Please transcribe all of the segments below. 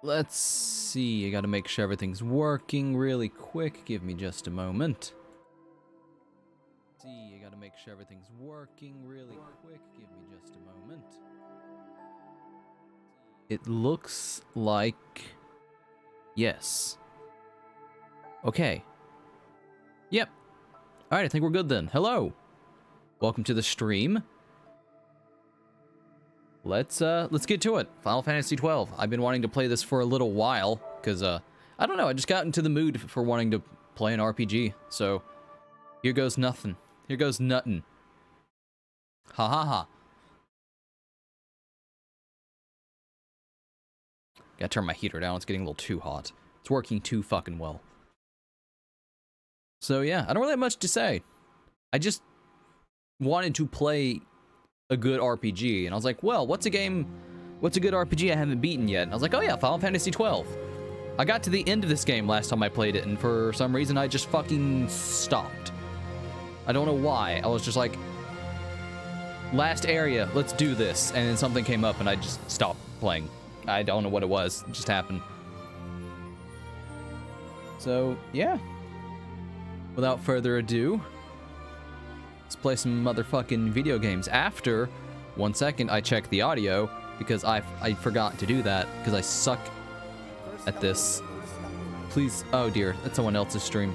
Let's see. I gotta make sure everything's working really quick. Give me just a moment. See, I gotta make sure everything's working really quick. Give me just a moment. It looks like... Yes. Okay. Yep. Alright, I think we're good then. Hello. Welcome to the stream. Let's get to it. Final Fantasy XII. I've been wanting to play this for a little while, because, I don't know, I just got into the mood for wanting to play an RPG, so here goes nothing. Here goes nuttin'. Ha ha ha. Gotta turn my heater down, it's getting a little too hot. It's working too fucking well. So yeah, I don't really have much to say. I just wanted to play a good RPG, and I was like, well, what's a good RPG I haven't beaten yet? And I was like, oh yeah, Final Fantasy XII. I got to the end of this game last time I played it, and for some reason I just fucking stopped. I don't know why. I was just like, last area, let's do this. And then something came up and I just stopped playing. I don't know what it was. It just happened. So, yeah. Without further ado, let's play some motherfucking video games. After, 1 second, I check the audio because I forgot to do that because I suck at this. Please, oh dear, that's someone else's stream.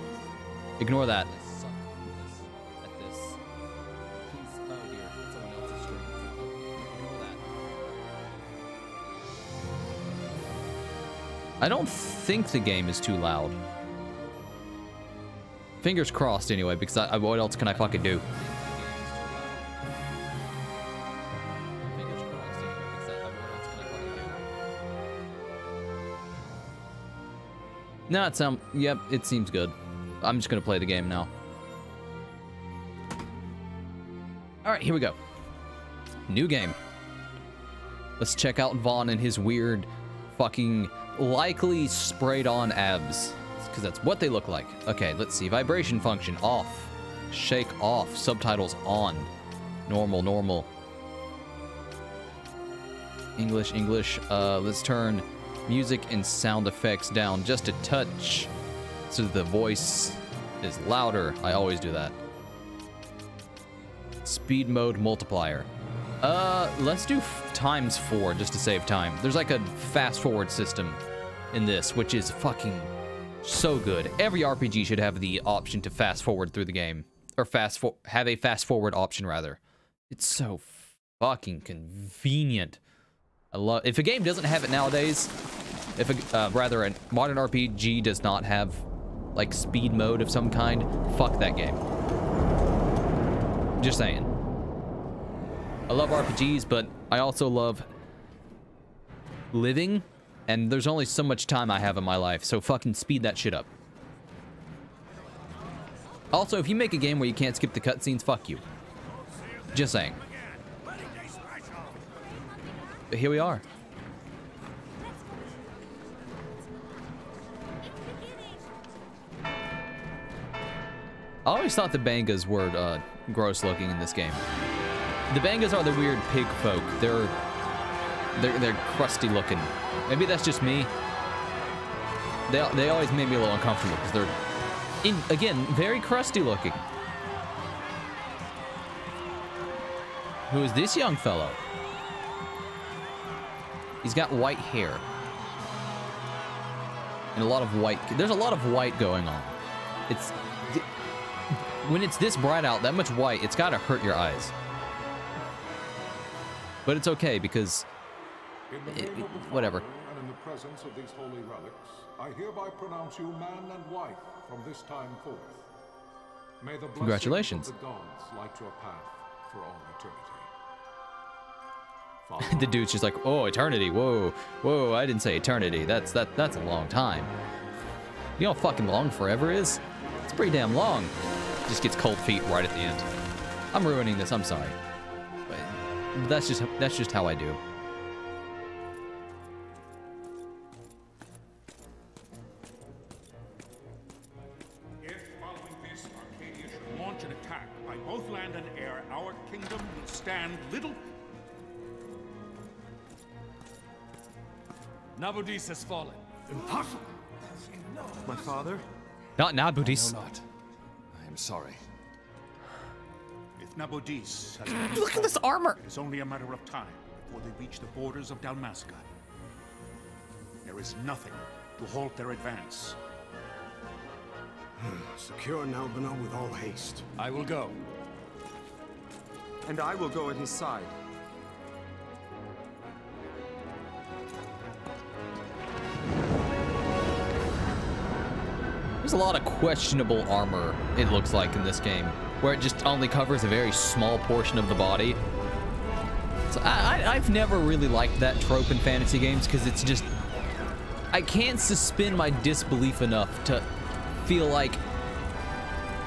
Ignore that. I don't think the game is too loud. Fingers crossed anyway, because what else can I fucking do? No, yep, it seems good. I'm just gonna play the game now. Alright, here we go. New game. Let's check out Vaan and his weird fucking likely sprayed on abs, because that's what they look like. Okay, let's see. Vibration function off, shake off, subtitles on, normal, English. Let's turn music and sound effects down just a touch so the voice is louder. I always do that. Speed mode multiplier. Let's do ×4 just to save time. There's like a fast forward system in this, which is fucking so good. Every RPG should have the option to fast forward through the game, or have a fast forward option rather. It's so fucking convenient. I love. If a game doesn't have it nowadays, if rather a modern RPG does not have like speed mode of some kind, fuck that game. Just saying. I love RPGs, but I also love living, and there's only so much time I have in my life, so fucking speed that shit up. Also, if you make a game where you can't skip the cutscenes, fuck you. Just saying. But here we are. I always thought the Bangas were gross looking in this game. The Bangas are the weird pig folk. They're crusty looking. Maybe that's just me. They always made me a little uncomfortable because they're, again, very crusty looking. Who is this young fellow? He's got white hair. And a lot of white. There's a lot of white going on. When it's this bright out, that much white, it's gotta hurt your eyes. But it's okay because whatever. And in the presence of these holy relics, I hereby pronounce you man and wife from this time forth. May the Congratulations. blessings of the gods light your path for all eternity. The dude's just like, oh, eternity. Whoa, I didn't say eternity. That's a long time. You know how fucking long forever is? It's pretty damn long. Just gets cold feet right at the end. I'm ruining this. I'm sorry. But that's just how I do. If following this, Arcadia should launch an attack by both land and air, our kingdom will stand little. Nabudis has fallen. Impossible. My father? Not Nabudis. No, not. I am sorry. If Nabudis has Look at this armor. it is only a matter of time before they reach the borders of Dalmasca. There is nothing to halt their advance. Secure Nalbina with all haste. I will go. And I will go at his side. There's a lot of questionable armor, it looks like, in this game, where it just only covers a very small portion of the body. So I've never really liked that trope in fantasy games, because it's just... I can't suspend my disbelief enough to feel like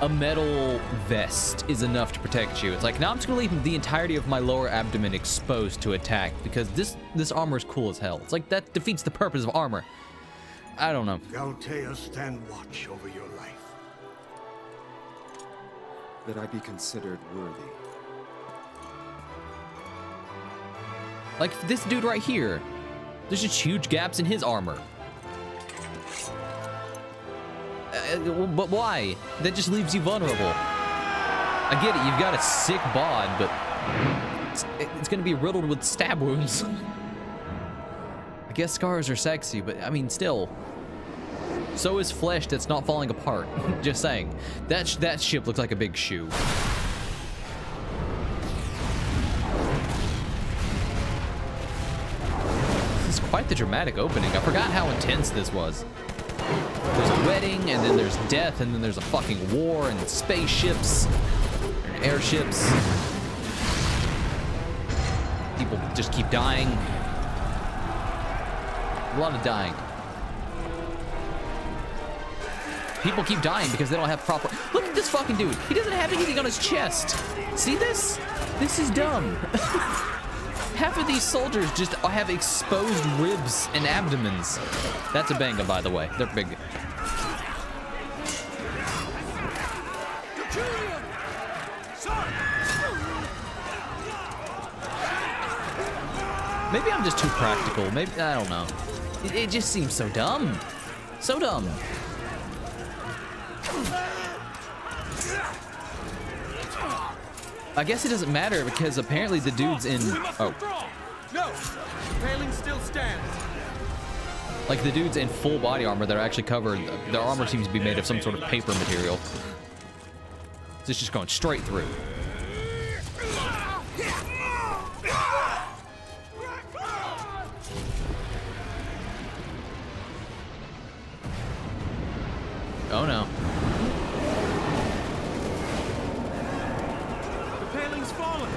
a metal vest is enough to protect you. It's like, now I'm just gonna leave the entirety of my lower abdomen exposed to attack, because this armor is cool as hell. It's like, that defeats the purpose of armor. I don't know. Galtea, stand watch over your life. That I be considered worthy. Like this dude right here. There's just huge gaps in his armor. But why? That just leaves you vulnerable. I get it, you've got a sick bod, but it's gonna be riddled with stab wounds. I guess scars are sexy, but I mean, still. So is flesh that's not falling apart. Just saying. That ship looks like a big shoe. This is quite the dramatic opening. I forgot how intense this was. There's a wedding, and then there's death, and then there's a fucking war, and spaceships, and airships. People just keep dying. A lot of dying. People keep dying because they don't have proper... Look at this fucking dude. He doesn't have anything on his chest. See this? This is dumb. Half of these soldiers just have exposed ribs and abdomens. That's a banga, by the way. They're big. Maybe I'm just too practical. Maybe, I don't know. It just seems so dumb. So dumb. I guess it doesn't matter because apparently the dude's in... Oh. No! Railing still stands. Like the dude's in full body armor that are actually covered. Their armor seems to be made of some sort of paper material. It's just going straight through. Oh no. The paling's fallen.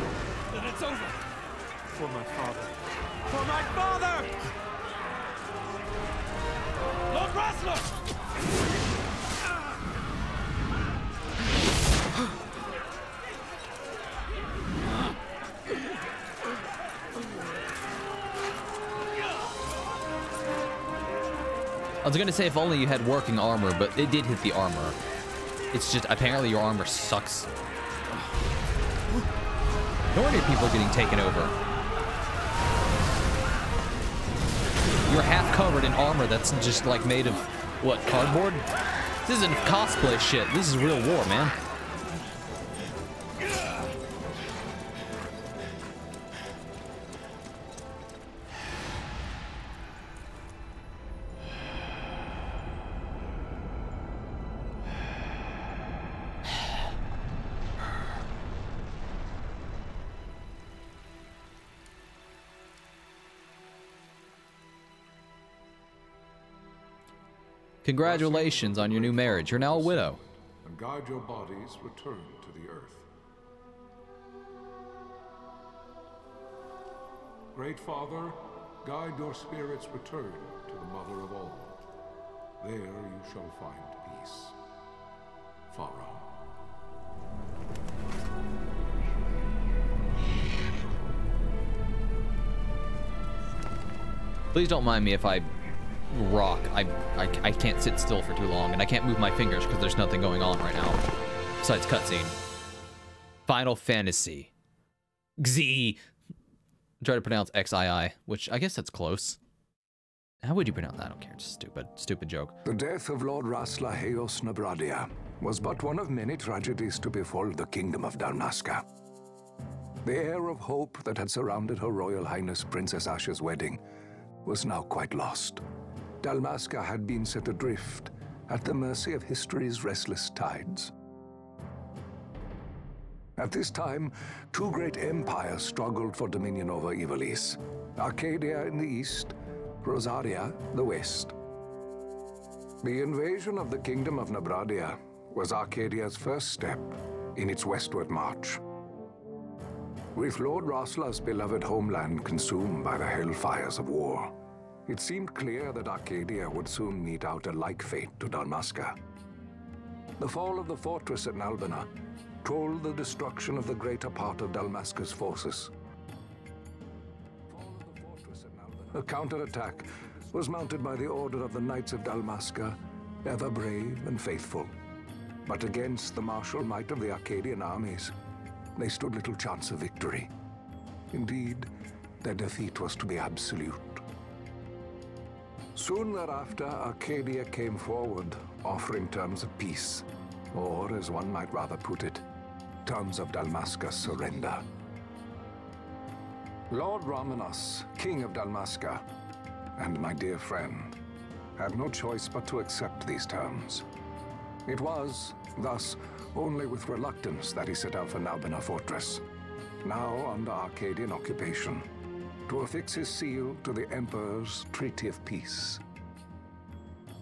Then it's over. For my father. For my father! Lord Rasler! I was gonna say if only you had working armor, but it did hit the armor. It's just apparently your armor sucks. No wonder people are getting taken over. You're half covered in armor that's just like made of what, cardboard? This isn't cosplay shit. This is real war, man. Congratulations on your new marriage. You're now a widow. And guide your bodies return to the earth. Great Father, guide your spirits return to the Mother of all. There you shall find peace. Pharaoh. Please don't mind me if I rock. I can't sit still for too long, and I can't move my fingers because there's nothing going on right now besides cutscene. Final Fantasy. XII. Try to pronounce XII, which I guess that's close. How would you pronounce that? I don't care. It's stupid joke. The death of Lord Rasla Heos Nabradia was but one of many tragedies to befall the Kingdom of Dalmasca. The air of hope that had surrounded Her Royal Highness Princess Asha's wedding was now quite lost. Dalmasca had been set adrift at the mercy of history's restless tides. At this time, two great empires struggled for dominion over Ivalice. Arcadia in the east, Rosaria the west. The invasion of the Kingdom of Nabradia was Arcadia's first step in its westward march. With Lord Rasla's beloved homeland consumed by the hellfires of war, it seemed clear that Arcadia would soon mete out a like fate to Dalmasca. The fall of the fortress at Nalbina told the destruction of the greater part of Dalmasca's forces. A counterattack was mounted by the order of the Knights of Dalmasca, ever brave and faithful. But against the martial might of the Arcadian armies, they stood little chance of victory. Indeed, their defeat was to be absolute. Soon thereafter, Arcadia came forward, offering terms of peace, or, as one might rather put it, terms of Dalmasca's surrender. Lord Ramanas, King of Dalmasca, and my dear friend, had no choice but to accept these terms. It was, thus, only with reluctance that he set out for Nalbina Fortress, now under Arcadian occupation, to affix his seal to the Emperor's Treaty of Peace.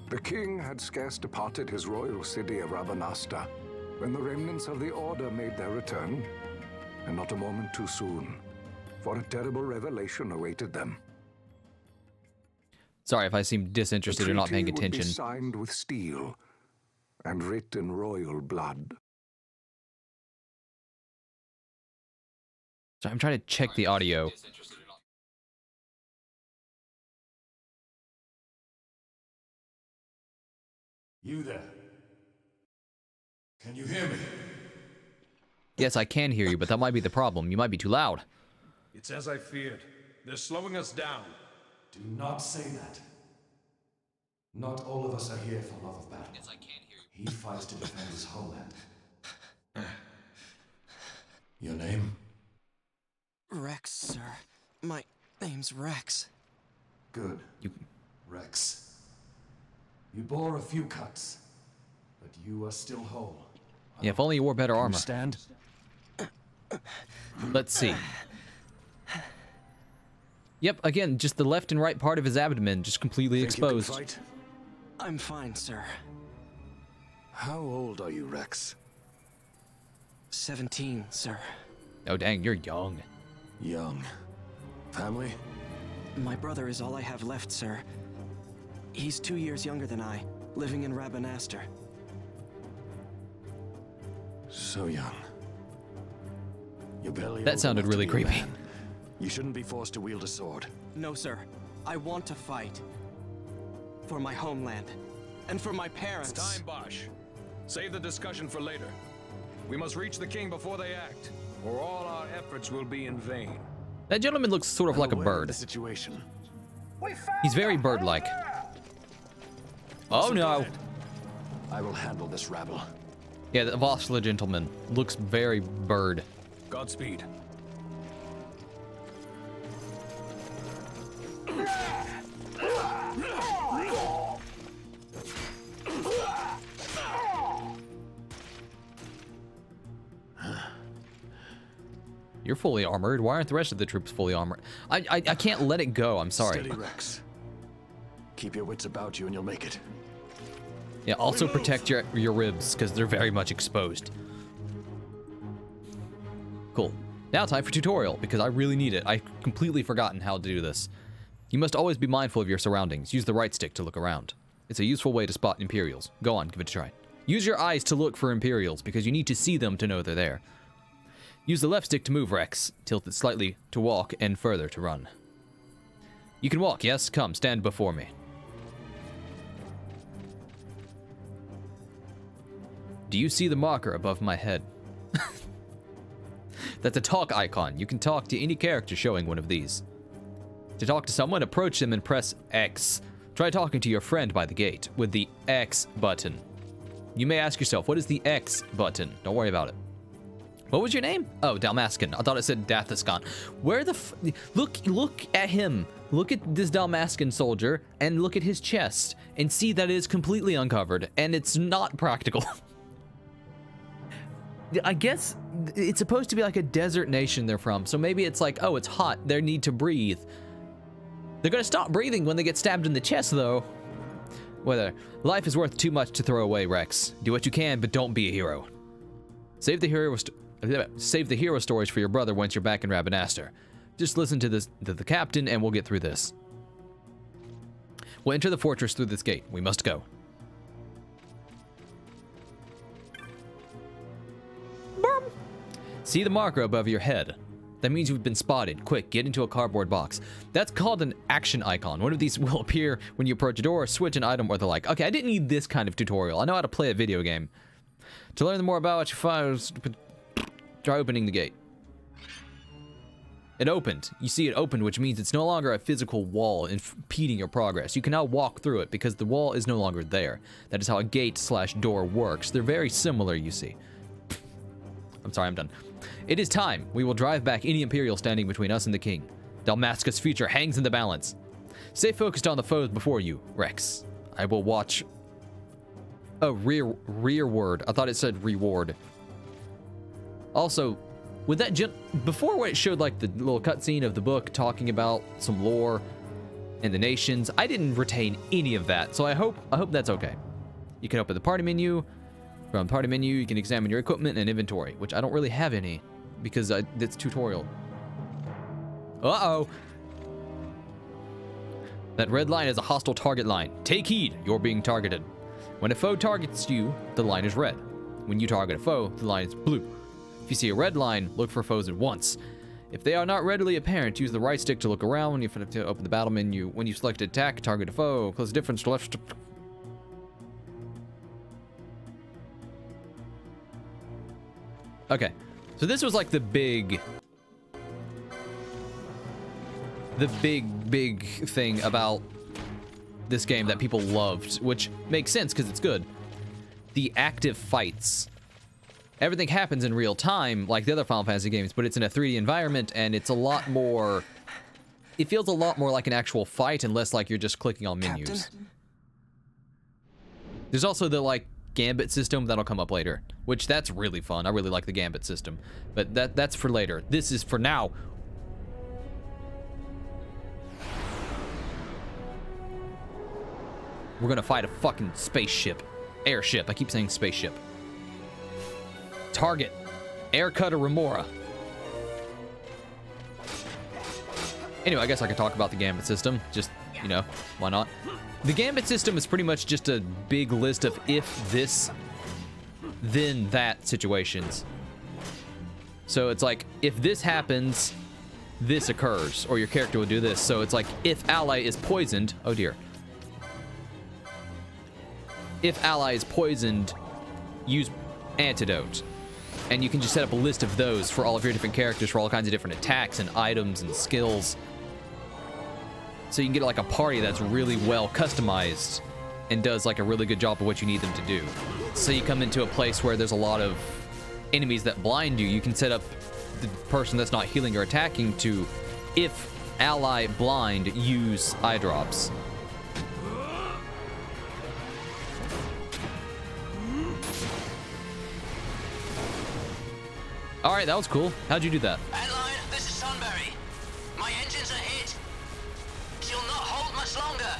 The king had scarce departed his royal city of Rabanasta when the remnants of the Order made their return, and not a moment too soon, for a terrible revelation awaited them. Sorry if I seem disinterested or not paying attention. The treaty would be signed with steel and writ in royal blood. So I'm trying to check the audio. You there? Can you hear me? Yes, I can hear you, but that might be the problem. You might be too loud. It's as I feared. They're slowing us down. Do not say that. Not all of us are here for love of battle. Yes, I can hear you. He fights to defend his homeland. Your name? Rex, sir. My name's Rex. Good. Rex. You bore a few cuts, but you are still whole. Yeah, if only you wore better armor. Stand. Let's see. Yep, again, just the left and right part of his abdomen just completely exposed. You can fight? I'm fine, sir. How old are you, Rex? 17, sir. Oh, dang, you're young. Young. Family? My brother is all I have left, sir. He's 2 years younger than I, living in Rabanaster. So young. You're barely that sounded really creepy. You shouldn't be forced to wield a sword. No, sir. I want to fight. For my homeland. And for my parents. It's time, Bosch. Save the discussion for later. We must reach the king before they act, or all our efforts will be in vain. That gentleman looks sort of like a bird. The situation. He's very bird-like. Oh no! I will handle this rabble. Yeah, the Vossler gentleman looks very bird. Godspeed. You're fully armored. Why aren't the rest of the troops fully armored? I can't let it go. I'm sorry. Steady, Rex. Keep your wits about you and you'll make it. Yeah, also protect your ribs, because they're very much exposed. Cool. Now time for tutorial, because I really need it. I've completely forgotten how to do this. You must always be mindful of your surroundings. Use the right stick to look around. It's a useful way to spot Imperials. Go on, give it a try. Use your eyes to look for Imperials, because you need to see them to know they're there. Use the left stick to move, Rex. Tilt it slightly to walk, and further to run. You can walk, yes? Come, stand before me. Do you see the marker above my head? That's a talk icon. You can talk to any character showing one of these. To talk to someone, approach them and press X. Try talking to your friend by the gate with the X button. You may ask yourself, what is the X button? Don't worry about it. What was your name? Oh, Dalmascan. I thought it said Dathaskan. Where the look at him. Look at this Dalmascan soldier and look at his chest and see that it is completely uncovered and it's not practical. I guess it's supposed to be like a desert nation they're from. So maybe it's like, oh, it's hot. They need to breathe. They're going to stop breathing when they get stabbed in the chest, though. Whether life is worth too much to throw away, Rex. Do what you can, but don't be a hero. Save the hero stories for your brother once you're back in Rabanaster. Just listen to the captain, and we'll get through this. We'll enter the fortress through this gate. We must go. Boom. See the marker above your head. That means you've been spotted. Quick, get into a cardboard box. That's called an action icon. One of these will appear when you approach a door, switch an item, or the like. Okay, I didn't need this kind of tutorial. I know how to play a video game. To learn more about what you find, try opening the gate. It opened. You see it opened, which means it's no longer a physical wall impeding your progress. You can now walk through it because the wall is no longer there. That is how a gate/door works. They're very similar, you see. I'm sorry, I'm done. It is time. We will drive back any Imperial standing between us and the King. Dalmasca's future hangs in the balance. Stay focused on the foes before you, Rex. I will watch... Oh, rearward. I thought it said reward. Also, with that... Before when it showed like the little cutscene of the book talking about some lore and the nations, I didn't retain any of that, so I hope that's okay. You can open the party menu. From the party menu, you can examine your equipment and inventory, which I don't really have any because it's tutorial. Uh-oh. That red line is a hostile target line. Take heed, you're being targeted. When a foe targets you, the line is red. When you target a foe, the line is blue. If you see a red line, look for foes at once. If they are not readily apparent, use the right stick to look around. When you have to open the battle menu, when you select attack, target a foe, close the difference to left. Okay, so this was like the big thing about this game that people loved, which makes sense because it's good. The active fights. Everything happens in real time, like the other Final Fantasy games, but it's in a 3D environment, and it's a lot more... It feels a lot more like an actual fight, and less like you're just clicking on menus. Captain? There's also the, like, Gambit System that'll come up later, which that's really fun. I really like the Gambit System, but that's for later. This is for now. We're gonna fight a fucking spaceship. Airship. I keep saying spaceship. Target. Aircutter Remora. Anyway, I guess I could talk about the Gambit System. Just, you know, why not? The Gambit System is pretty much just a big list of if this, then that situations. So it's like, if this happens, this occurs, or your character will do this. So it's like, if ally is poisoned, oh dear. If ally is poisoned, use antidote. And you can just set up a list of those for all of your different characters for all kinds of different attacks and items and skills. So you can get like a party that's really well customized and does like a really good job of what you need them to do. So you come into a place where there's a lot of enemies that blind you. You can set up the person that's not healing or attacking to, if ally blind, use eye drops. All right, that was cool. How'd you do that? Adeline, this is Sunbury. My engines are hit. She'll not hold much longer.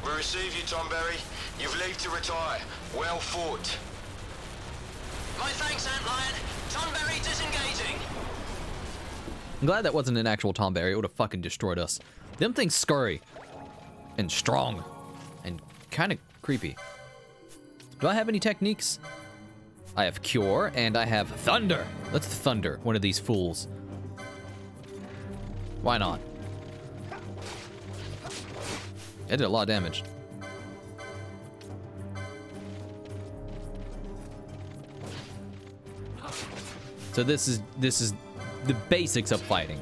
We receive you, Tonberry. You've leave to retire. Well fought. My thanks, Antlion. Tonberry disengaging. I'm glad that wasn't an actual Tonberry. It would have fucking destroyed us. Them things scurry. And strong. And kind of creepy. Do I have any techniques? I have Cure, and I have Thunder. Let's Thunder one of these fools. Why not? That did a lot of damage. So this is the basics of fighting.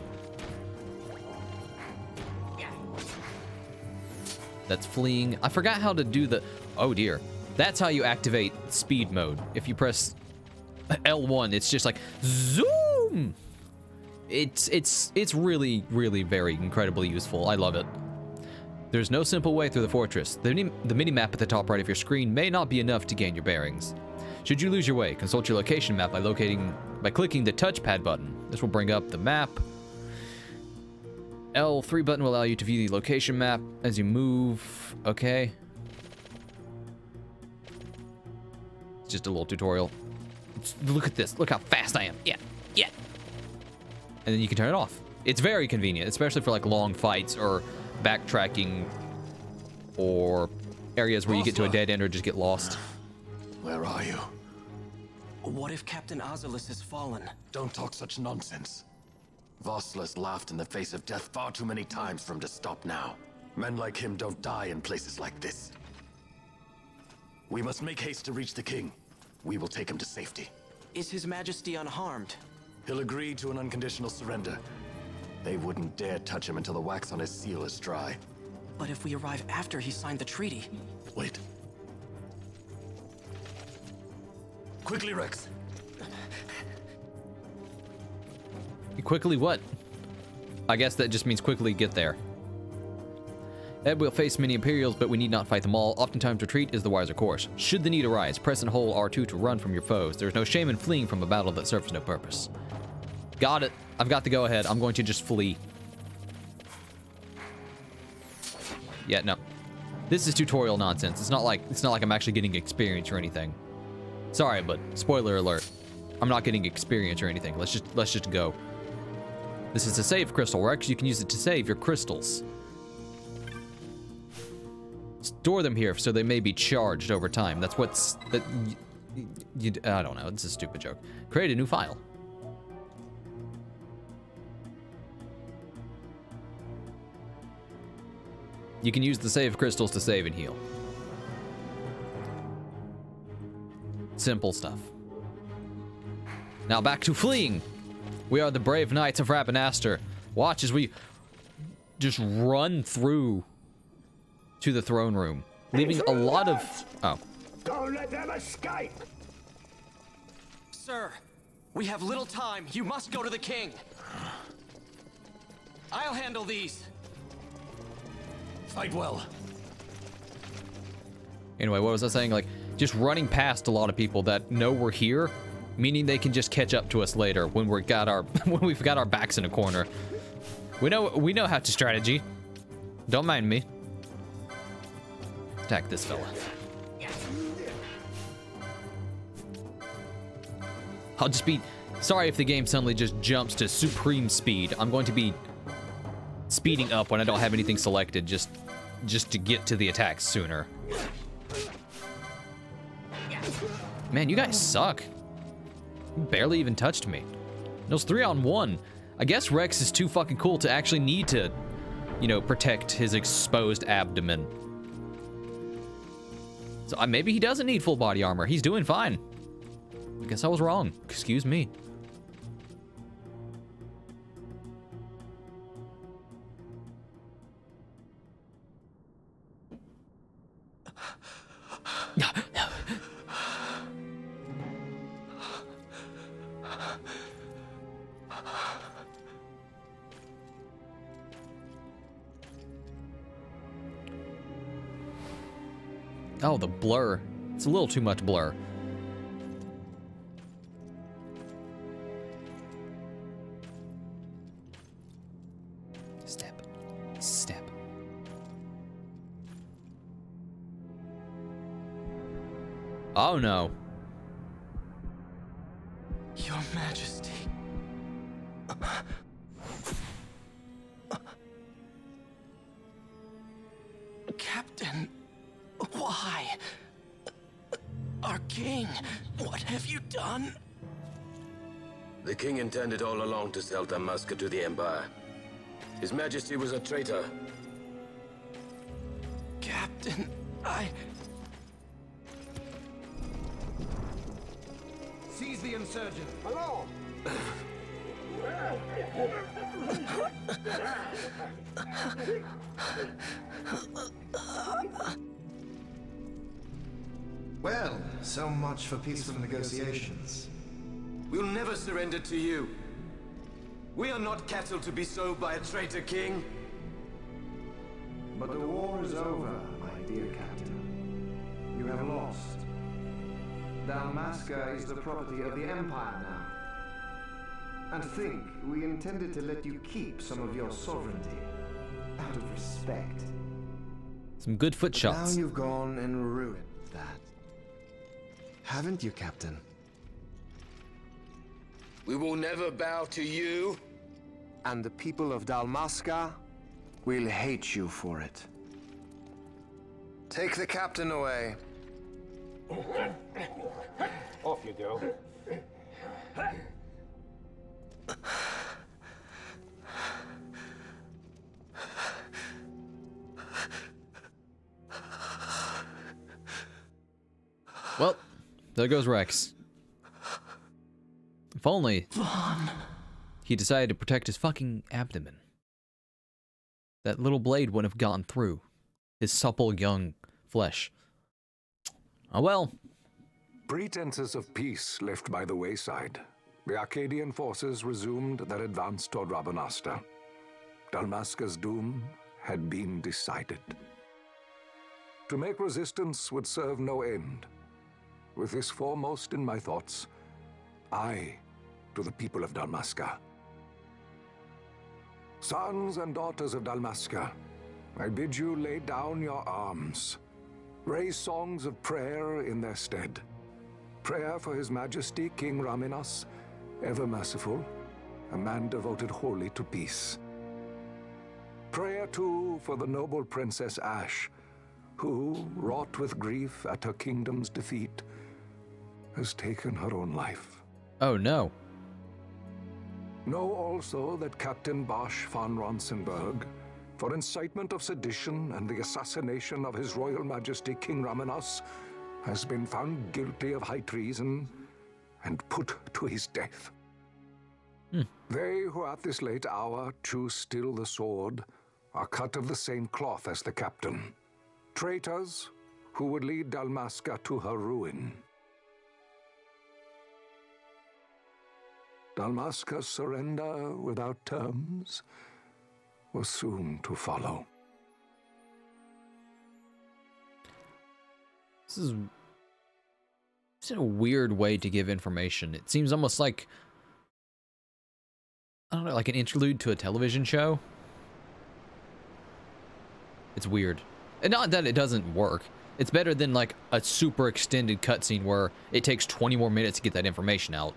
That's fleeing. I forgot how to do the... Oh, dear. That's how you activate speed mode. If you press L1, it's just like zoom. It's really, really very incredibly useful. I love it. There's no simple way through the fortress. The mini-map at the top right of your screen may not be enough to gain your bearings. Should you lose your way, consult your location map by clicking the touchpad button. This will bring up the map. L3 button will allow you to view the location map as you move. Okay. It's just a little tutorial. Look at this. Look how fast I am. Yeah. Yeah. And then you can turn it off. It's very convenient, especially for like long fights or backtracking or areas where you get to a dead end or just get lost. Where are you? What if Captain Azulis has fallen? Don't talk such nonsense. Vossler's laughed in the face of death far too many times for him to stop now. Men like him don't die in places like this. We must make haste to reach the king. We will take him to safety. Is His Majesty unharmed? He'll agree to an unconditional surrender. They wouldn't dare touch him until the wax on his seal is dry. But if we arrive after he signed the treaty... Wait. Quickly, Rex. Quickly what? I guess that just means quickly get there. Ed will face many Imperials, but we need not fight them all. Oftentimes retreat is the wiser course. Should the need arise, press and hold R2 to run from your foes. There's no shame in fleeing from a battle that serves no purpose. Got it. I've got the go-ahead. I'm going to just flee. Yeah, no. This is tutorial nonsense. It's not like I'm actually getting experience or anything. Sorry, but spoiler alert. I'm not getting experience or anything. Let's just go. This is a save crystal, Rex. You can use it to save your crystals. Store them here so they may be charged over time. That's what's... I don't know. It's a stupid joke. Create a new file. You can use the save crystals to save and heal. Simple stuff. Now back to fleeing. We are the brave knights of Rabanaster. Watch as we just run through to the throne room, leaving a lot of... Oh. Don't let them escape! Sir, we have little time. You must go to the king. I'll handle these. Fight well. Anyway, what was I saying? Like, just running past a lot of people that know we're here, meaning they can just catch up to us later when we've got our backs in a corner. We know how to strategy. Don't mind me. Attack this fella. I'll just be sorry if the game suddenly just jumps to supreme speed. I'm going to be speeding up when I don't have anything selected, just to get to the attacks sooner. Man, you guys suck. You barely even touched me. It was 3-on-1. I guess Rex is too fucking cool to actually need to, you know, protect his exposed abdomen. So maybe he doesn't need full body armor. He's doing fine. I guess I was wrong. Excuse me. Oh, the blur. It's a little too much blur. Step. Step. Oh, no. Your Majesty. Captain, why? Our king, what have you done? The king intended all along to sell Damaska to the Empire. His Majesty was a traitor. Captain, Seize the insurgent. Hello! Well, so much for peaceful negotiations. We'll never surrender to you. We are not cattle to be sold by a traitor king. But the war is over, my dear captain. You have lost. Dalmasca is the property of the Empire now. And to think, we intended to let you keep some of your sovereignty, out of respect. Some good foot shots. Now you've gone and ruined that. Haven't you, Captain? We will never bow to you. And the people of Dalmasca will hate you for it. Take the captain away. Off you go. Well, there goes Rex. If only Vaan. he decided to protect his fucking abdomen. That little blade wouldn't have gone through his supple young flesh. Oh well. Pretenses of peace left by the wayside, the Arcadian forces resumed their advance toward Rabanasta. Dalmasca's doom had been decided. To make resistance would serve no end. With this foremost in my thoughts, I, to the people of Dalmasca. Sons and daughters of Dalmasca, I bid you lay down your arms. Raise songs of prayer in their stead. Prayer for His Majesty King Raminas, ever merciful, a man devoted wholly to peace. Prayer, too, for the noble Princess Ash, who, wrought with grief at her kingdom's defeat, has taken her own life. Oh no. Know also that Captain Bosch von Ronsenberg, for incitement of sedition and the assassination of His Royal Majesty King Raminas, has been found guilty of high treason and put to his death. They who at this late hour choose still the sword are cut of the same cloth as the captain. Traitors who would lead Dalmasca to her ruin. Dalmasca's surrender without terms was soon to follow. This is a weird way to give information. It seems almost like, I don't know, like an interlude to a television show. It's weird. And not that it doesn't work. It's better than like a super extended cutscene where it takes 20 more minutes to get that information out.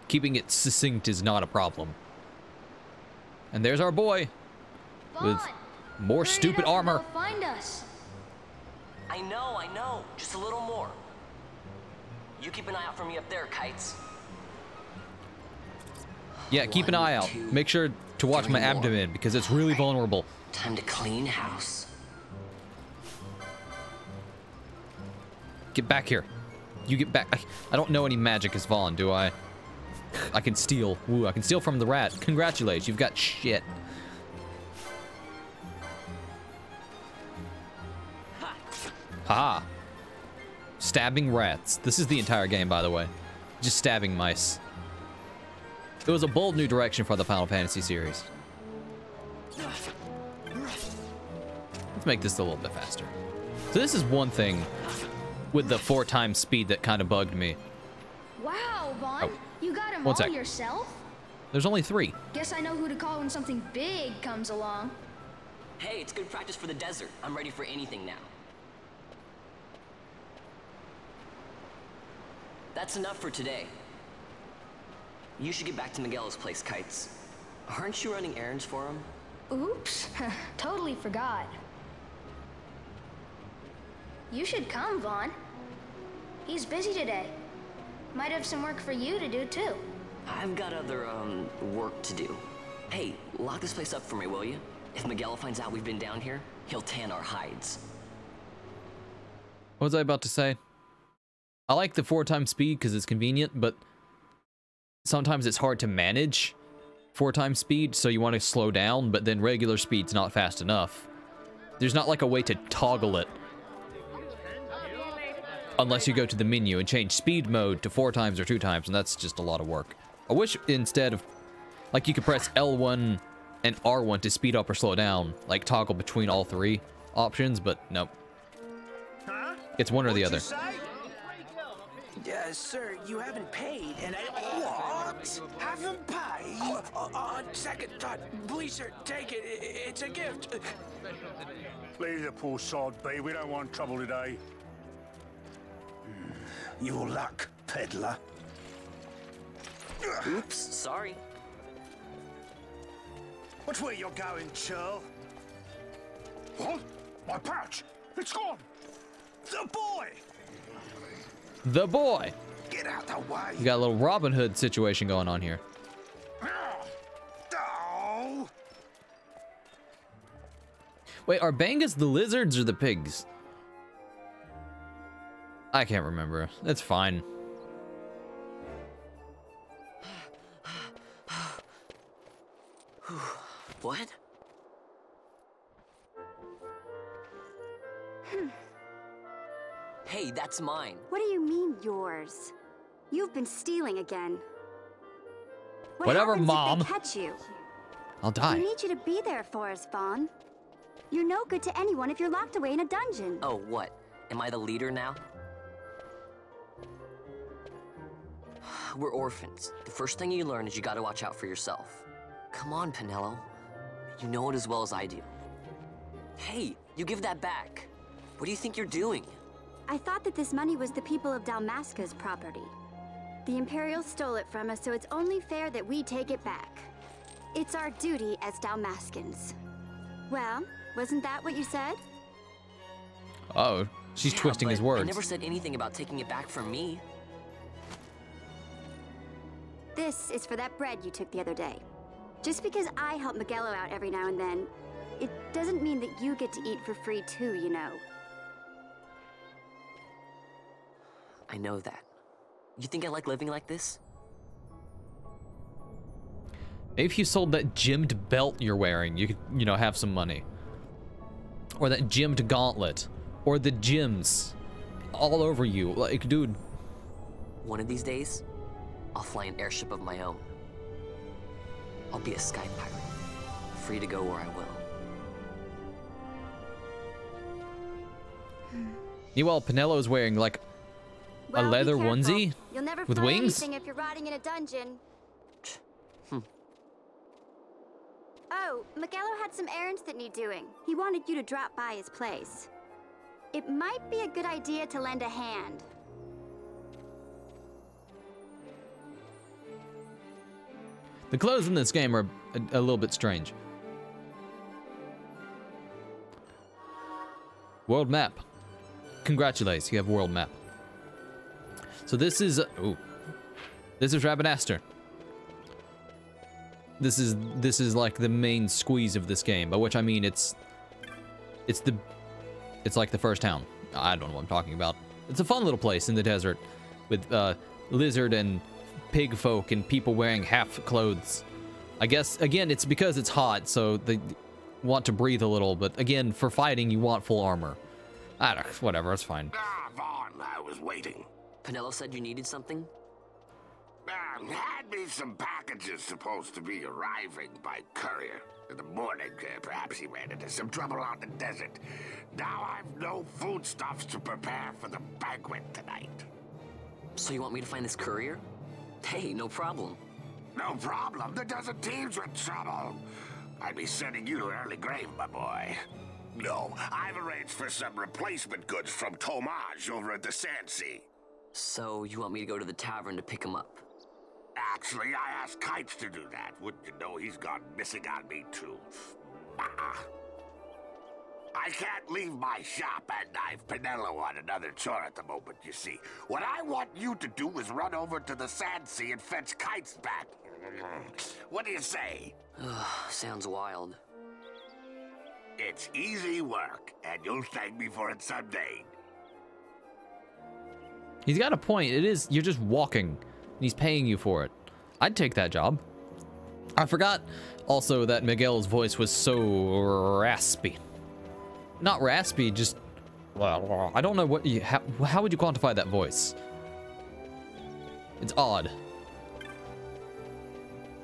Keeping it succinct is not a problem. And there's our boy with more stupid armor. Find us. I know. Just a little more. You keep an eye out for me up there, Kites. Yeah, keep an eye out. Make sure to watch my abdomen because it's really vulnerable. Time to clean house. Get back here. You get back. I don't know any magic as Vaan, do I? I can steal. Ooh, I can steal from the rat. Congratulations, you've got shit. Haha. Stabbing rats. This is the entire game, by the way. Just stabbing mice. It was a bold new direction for the Final Fantasy series. Let's make this a little bit faster. So this is one thing with the 4 times speed that kind of bugged me. Wow, Vaan. Oh. You got him One all sec. yourself? There's only 3. Guess I know who to call when something big comes along. Hey, it's good practice for the desert. I'm ready for anything now. That's enough for today. You should get back to Miguel's place, Kites. Aren't you running errands for him? Oops. Totally forgot. You should come, Vaan. He's busy today. Might have some work for you to do, too. I've got other, work to do. Hey, lock this place up for me, will you? If Miguel finds out we've been down here, he'll tan our hides. What was I about to say? I like the 4 times speed because it's convenient, but sometimes it's hard to manage 4 times speed, so you want to slow down, but then regular speed's not fast enough. There's not like a way to toggle it. Unless you go to the menu and change speed mode to 4 times or 2 times, and that's just a lot of work. I wish instead of, like, you could press L1 and R1 to speed up or slow down, like toggle between all 3 options, but nope. It's one or the other. Sir, you haven't paid, and I... What? Haven't paid? On second thought, please, sir, take it. It's a gift. Leave the poor sod be. We don't want trouble today. Your luck, peddler. Oops, sorry. Which way you're going, churl? What? My pouch! It's gone! The boy! The boy! Get out the way! You got a little Robin Hood situation going on here. Oh. Wait, are Bangas the lizards or the pigs? I can't remember. It's fine. What? Hey, that's mine. What do you mean, yours? You've been stealing again. Whatever, happens Mom. If they catch you? I'll die. We need you to be there for us, Vaan. You're no good to anyone if you're locked away in a dungeon. Oh, what? Am I the leader now? We're orphans. The first thing you learn is you gotta watch out for yourself. Come on, Penelo. You know it as well as I do. Hey, you give that back. What do you think you're doing? I thought that this money was the people of Dalmasca's property. The Imperials stole it from us, so it's only fair that we take it back. It's our duty as Dalmascans. Well, wasn't that what you said? Oh, she's twisting his words. I never said anything about taking it back from me. This is for that bread you took the other day. Just because I help Miguelo out every now and then, it doesn't mean that you get to eat for free too, you know. I know that. You think I like living like this? Maybe if you sold that gemmed belt you're wearing, you could, you know, have some money. Or that gemmed gauntlet. Or the gems all over you. Like, dude. One of these days, I'll fly an airship of my own. I'll be a sky pirate, free to go where I will. Meanwhile, Penelo's wearing, like, a leather onesie You'll never with find wings? anything if you're rotting in a dungeon. Oh, Miguelo had some errands that need doing. He wanted you to drop by his place. It might be a good idea to lend a hand. The clothes in this game are a little bit strange. World map. Congratulations, you have world map. So this is this is Rabanaster. This is like the main squeeze of this game, by which I mean it's like the first town. I don't know what I'm talking about. It's a fun little place in the desert with lizard and pig folk and people wearing half clothes. I guess again it's because it's hot, so they want to breathe a little, but again for fighting you want full armor. I don't know, whatever, it's fine. Vaan, I was waiting. Penelo said you needed something? Had me some packages supposed to be arriving by courier. In the morning, perhaps he ran into some trouble out in the desert. Now I've no foodstuffs to prepare for the banquet tonight. So you want me to find this courier? Hey, no problem. No problem. The desert teems with trouble. I'd be sending you to an early grave, my boy. No, I've arranged for some replacement goods from Tomaj over at the Sand Sea. So you want me to go to the tavern to pick him up? Actually, I asked Kites to do that. Wouldn't you know he's gone missing on me, too? I can't leave my shop, and I've Penelo on another chore at the moment, you see. What I want you to do is run over to the Sand Sea and fetch Kites back. What do you say? Sounds wild. It's easy work, and you'll thank me for it someday. He's got a point. It is, you're just walking, and he's paying you for it. I'd take that job. I forgot also that Miguel's voice was so raspy. Not raspy, just I don't know what you... How would you quantify that voice? It's odd.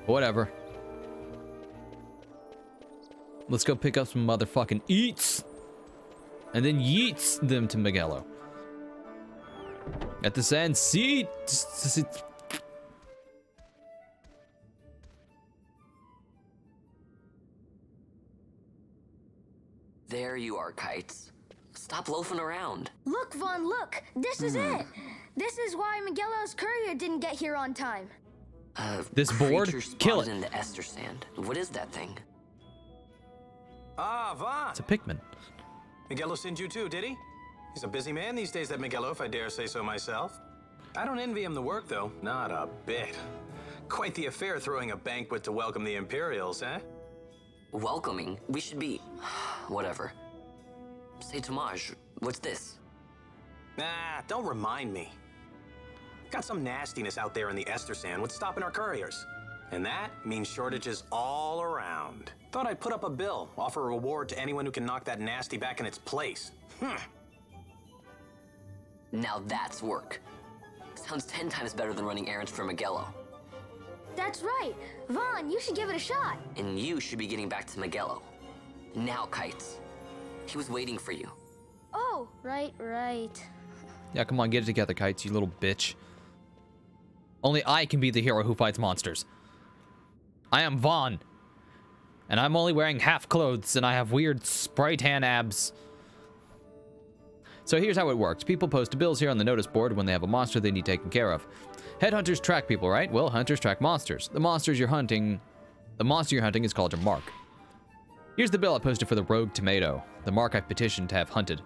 Whatever. Let's go pick up some motherfucking eats. And then yeets them to Miguelo. At the sand seat. There you are, Kites. Stop loafing around. Look, Vaan, look! This is it! This is why Miguelo's courier didn't get here on time. This board? Kill it. In the Ester sand. What is that thing? Ah, Vaan. It's a Pikmin. Miguelo sent you too, did he? He's a busy man these days, that Miguelo, if I dare say so myself. I don't envy him the work, though. Not a bit. Quite the affair throwing a banquet to welcome the Imperials, eh? Welcoming? We should be... whatever. Say, Tomaj, what's this? Nah, don't remind me. Got some nastiness out there in the Ester sand. What's stopping our couriers? And that means shortages all around. Thought I'd put up a bill, offer a reward to anyone who can knock that nasty back in its place. Now that's work. Sounds 10 times better than running errands for Miguelo. That's right. Vaan, you should give it a shot. And you should be getting back to Miguelo. Now, Kites. He was waiting for you. Oh, right. Yeah, come on, get it together, Kites, you little bitch. Only I can be the hero who fights monsters. I am Vaan. And I'm only wearing half clothes, and I have weird spray tan abs. So here's how it works. People post bills here on the notice board when they have a monster they need taken care of. Headhunters track people, right? Well, hunters track monsters. The monster you're hunting is called your mark. Here's the bill I posted for the rogue tomato, the mark I've petitioned to have hunted. Do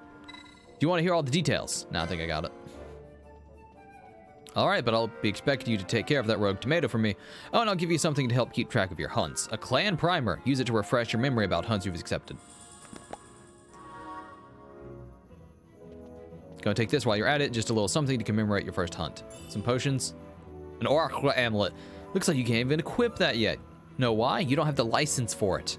you want to hear all the details? No, I think I got it. Alright, but I'll be expecting you to take care of that rogue tomato for me. Oh, and I'll give you something to help keep track of your hunts. A clan primer. Use it to refresh your memory about hunts you've accepted. Go and take this while you're at it. Just a little something to commemorate your first hunt. Some potions. An oracle amulet. Looks like you can't even equip that yet. Know why? You don't have the license for it.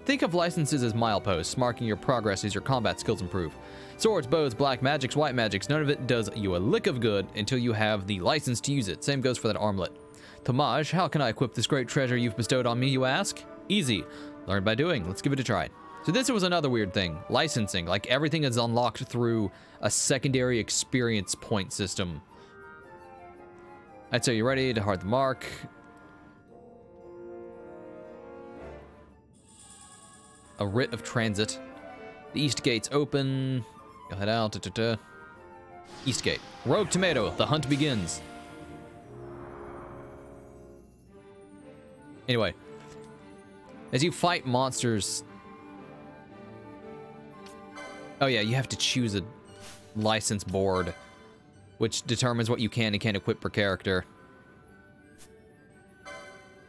Think of licenses as mileposts, marking your progress as your combat skills improve. Swords, bows, black magics, white magics, none of it does you a lick of good until you have the license to use it. Same goes for that armlet. Tomaj, how can I equip this great treasure you've bestowed on me, you ask? Easy. Learn by doing. Let's give it a try. So this was another weird thing. Licensing. Like, everything is unlocked through a secondary experience point system. I'd say you're ready to heart the mark. A writ of transit. The east gate's open. Go head out. East gate. Rogue tomato. The hunt begins. Anyway. As you fight monsters... Oh yeah, you have to choose a license board, which determines what you can and can't equip per character.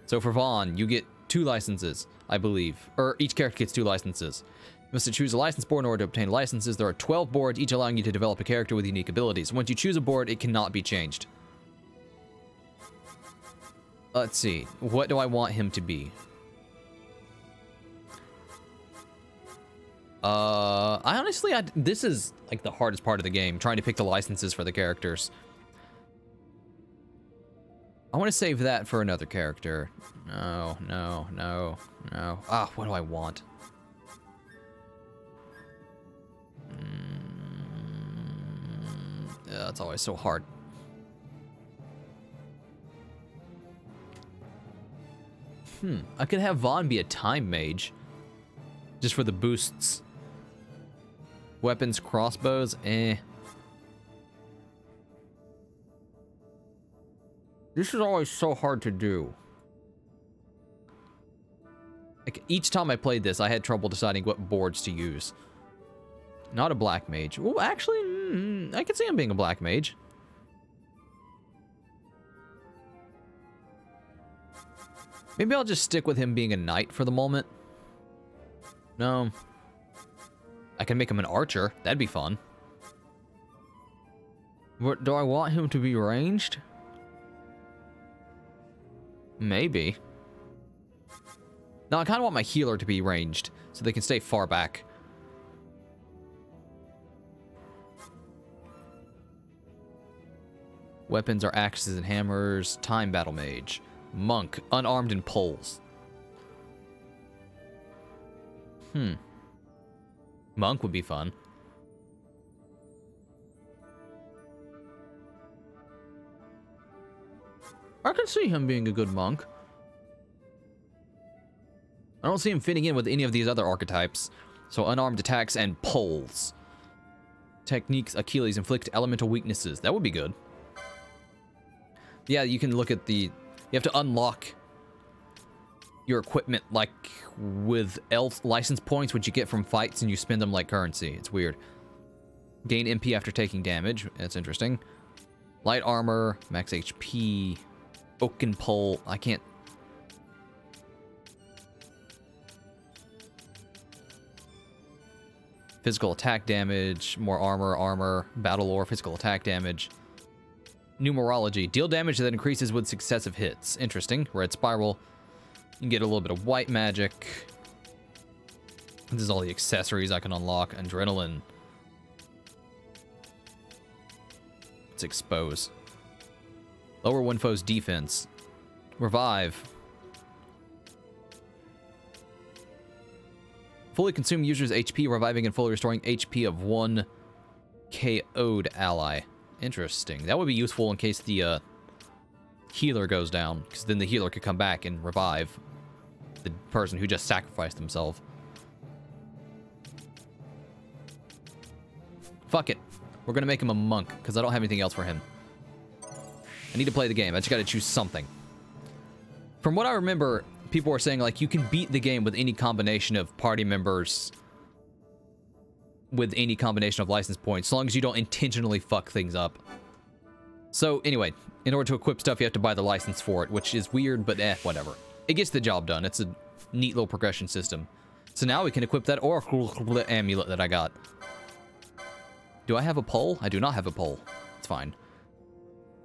So for Vaan, you get 2 licenses, I believe. Or each character gets 2 licenses. You must choose a license board in order to obtain licenses. There are 12 boards, each allowing you to develop a character with unique abilities. Once you choose a board, it cannot be changed. Let's see. What do I want him to be? This is like the hardest part of the game, trying to pick the licenses for the characters. I want to save that for another character. No. Ah, what do I want? It's always so hard. I could have Vaan be a time mage. Just for the boosts. Weapons, crossbows, eh. This is always so hard to do. Like, each time I played this, I had trouble deciding what boards to use. Not a black mage. Well, actually, I could see him being a black mage. Maybe I'll just stick with him being a knight for the moment. No. I can make him an archer. That'd be fun. What, do I want him to be ranged? Maybe. No, I kind of want my healer to be ranged, so they can stay far back. Weapons are axes and hammers. Time battle mage. Monk, unarmed and poles. Monk would be fun. I can see him being a good monk. I don't see him fitting in with any of these other archetypes. So unarmed attacks and poles. Techniques, Achilles, inflict elemental weaknesses. That would be good. Yeah, you can look at the... You have to unlock your equipment, like, with elf license points, which you get from fights, and you spend them like currency. It's weird. Gain MP after taking damage. That's interesting. Light armor, max HP, oaken pole. I can't... Physical attack damage, more armor, battle lore, physical attack damage. Numerology. Deal damage that increases with successive hits. Interesting. Red spiral. You can get a little bit of white magic. This is all the accessories I can unlock. Adrenaline. Let's expose. Lower one foe's defense. Revive. Fully consume user's HP, reviving and fully restoring HP of one KO'd ally. Interesting. That would be useful in case the healer goes down, because then the healer could come back and revive the person who just sacrificed themselves. Fuck it. We're gonna make him a monk, because I don't have anything else for him. I need to play the game. I just gotta choose something. From what I remember, people were saying, like, you can beat the game with any combination of party members with any combination of license points, so long as you don't intentionally fuck things up. So, anyway, in order to equip stuff, you have to buy the license for it, which is weird, but whatever. It gets the job done. It's a neat little progression system. So now we can equip that Oracle Amulet that I got. Do I have a pole? I do not have a pole. It's fine.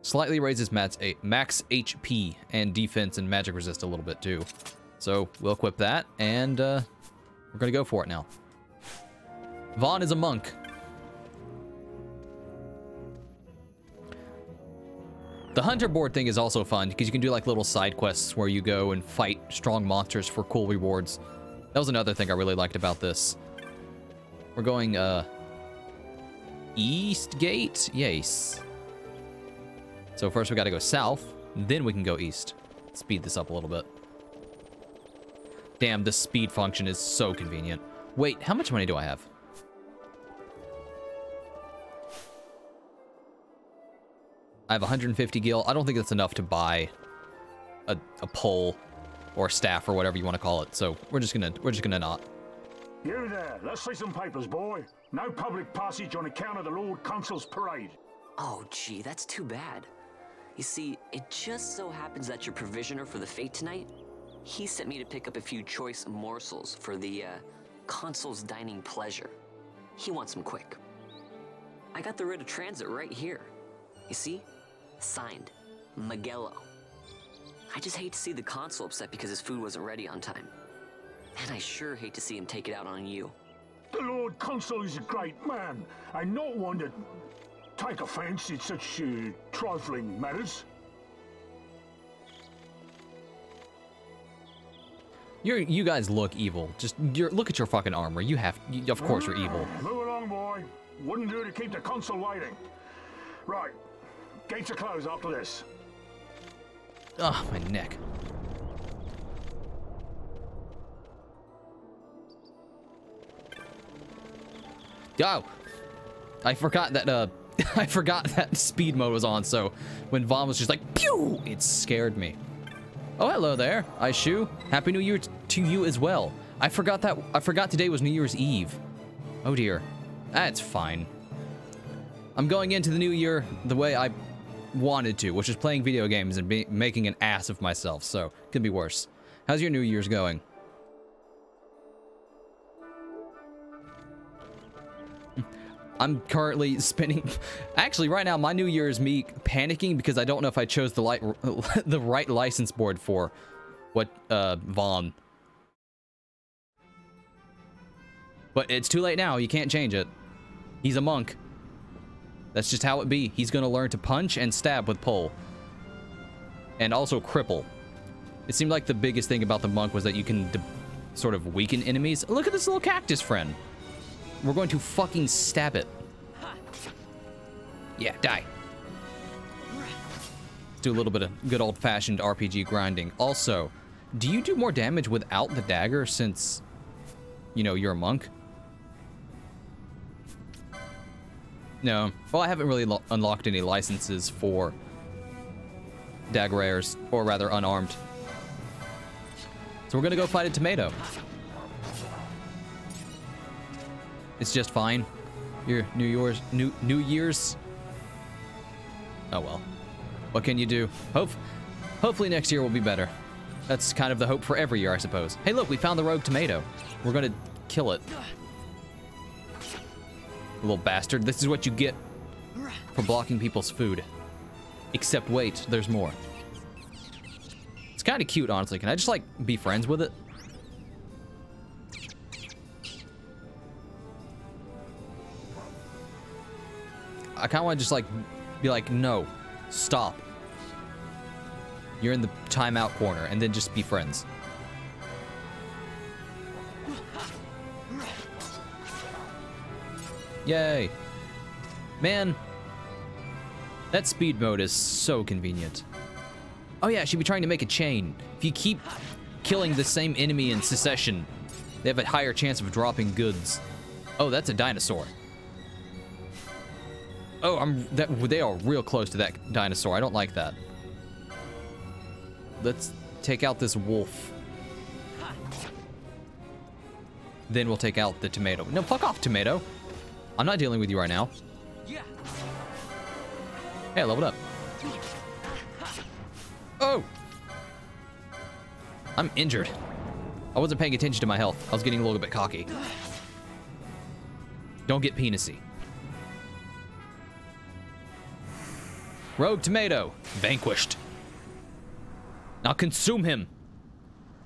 Slightly raises max HP and defense and magic resist a little bit, too. So, we'll equip that, and we're gonna go for it now. Vaan is a monk. The hunter board thing is also fun, because you can do like little side quests where you go and fight strong monsters for cool rewards. That was another thing I really liked about this. We're going, east gate? Yes. So first we gotta go south, then we can go east. Speed this up a little bit. Damn, the speed function is so convenient. Wait, how much money do I have? I have 150 gil. I don't think that's enough to buy a pole or a staff or whatever you want to call it. So we're just gonna not. You there, let's see some papers, boy. No public passage on account of the Lord Consul's parade. Oh, gee, that's too bad. You see, it just so happens that your provisioner for the fete tonight, he sent me to pick up a few choice morsels for the Consul's dining pleasure. He wants them quick. I got the writ of transit right here. You see? Signed, Magello. I just hate to see the Consul upset because his food wasn't ready on time. And I sure hate to see him take it out on you. The Lord Consul is a great man, and not one to take offense in such trifling matters. You guys look evil. Just look at your fucking armor. Of course you're evil. Move along, boy. Wouldn't do to keep the Consul waiting. Right. Gates are closed after this. Ugh, my neck. Go! I forgot that, I forgot that speed mode was on, so when Vaan was just like, pew! It scared me. Oh, hello there, Aishu. Happy New Year to you as well. I forgot today was New Year's Eve. Oh dear. That's fine. I'm going into the new year the way I wanted to, which is playing video games and making an ass of myself, so it could be worse. How's your New Year's going? I'm currently spinning... Actually, right now, my New Year is me panicking because I don't know if I chose the right license board for what, Vaan. But it's too late now. You can't change it. He's a monk. That's just how it be. He's gonna learn to punch and stab with pole. And also cripple. It seemed like the biggest thing about the monk was that you can sort of weaken enemies. Look at this little cactus friend. We're going to fucking stab it. Yeah, die. Let's do a little bit of good old-fashioned RPG grinding. Also, do you do more damage without the dagger since, you know, you're a monk? No. Well, I haven't really unlocked any licenses for dagger rares, or rather unarmed. So we're gonna go fight a tomato. It's just fine. Your New Year's. Oh well. What can you do? Hopefully next year will be better. That's kind of the hope for every year, I suppose. Hey, look, we found the rogue tomato. We're gonna kill it. Little bastard. This is what you get for blocking people's food. Except wait, there's more. It's kind of cute, honestly. Can I just, like, be friends with it? I kind of want to just, like, be like, no, stop. You're in the timeout corner, and then just be friends. Yay. Man, that speed mode is so convenient. Oh yeah, I should be trying to make a chain. If you keep killing the same enemy in succession, they have a higher chance of dropping goods. Oh, that's a dinosaur. Oh, they are real close to that dinosaur. I don't like that. Let's take out this wolf. Then we'll take out the tomato. No, fuck off, tomato. I'm not dealing with you right now. Hey, I leveled up. Oh! I'm injured. I wasn't paying attention to my health. I was getting a little bit cocky. Don't get penisy. Rogue tomato. Vanquished. Now consume him.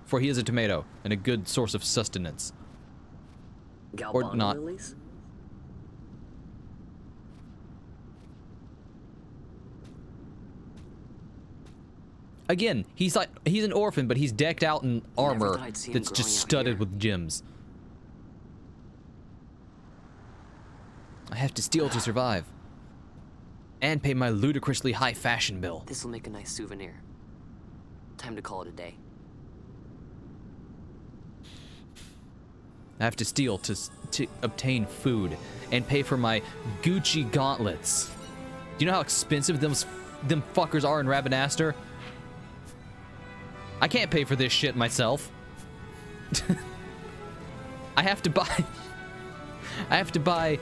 For he is a tomato and a good source of sustenance. Or not. Lilies? Again, he's an orphan, but he's decked out in armor that's just studded with gems. I have to steal to survive. And pay my ludicrously high fashion bill. This'll make a nice souvenir. Time to call it a day. I have to steal to obtain food and pay for my Gucci gauntlets. Do you know how expensive them fuckers are in Rabanaster? I can't pay for this shit myself. I have to buy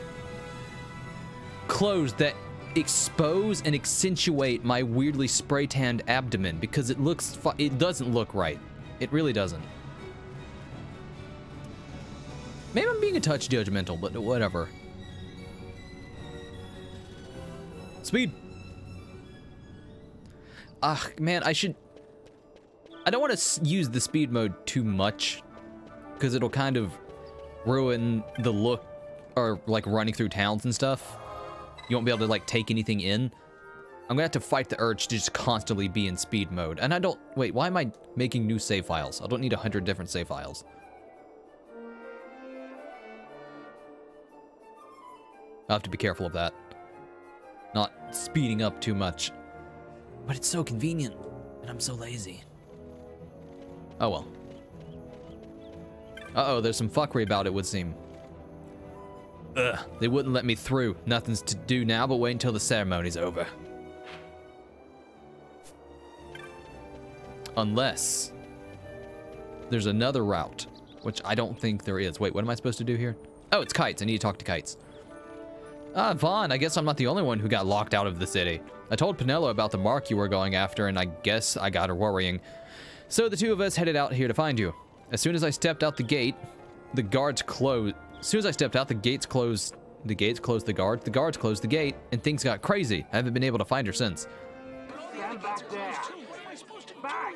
clothes that expose and accentuate my weirdly spray-tanned abdomen because it doesn't look right. It really doesn't. Maybe I'm being a touch judgmental, but whatever. Speed. Ah, man, I don't want to use the speed mode too much because it'll kind of ruin the look, or like running through towns and stuff. You won't be able to like take anything in. I'm gonna have to fight the urge to just constantly be in speed mode. And I don't, wait, why am I making new save files? I don't need 100 different save files. I'll have to be careful of that. Not speeding up too much. But it's so convenient, and I'm so lazy. Oh well. Uh-oh, there's some fuckery about it, would seem. Ugh, they wouldn't let me through. Nothing's to do now but wait until the ceremony's over. Unless there's another route, which I don't think there is. Wait, what am I supposed to do here? Oh, it's kites. I need to talk to kites. Vaan, I guess I'm not the only one who got locked out of the city. I told Penelo about the mark you were going after, and I guess I got her worrying. So the two of us headed out here to find you. As soon as I stepped out the gate, the guards closed. As soon as I stepped out, the gates closed the guards closed the gate, and things got crazy. I haven't been able to find her since. Stand back there. Back!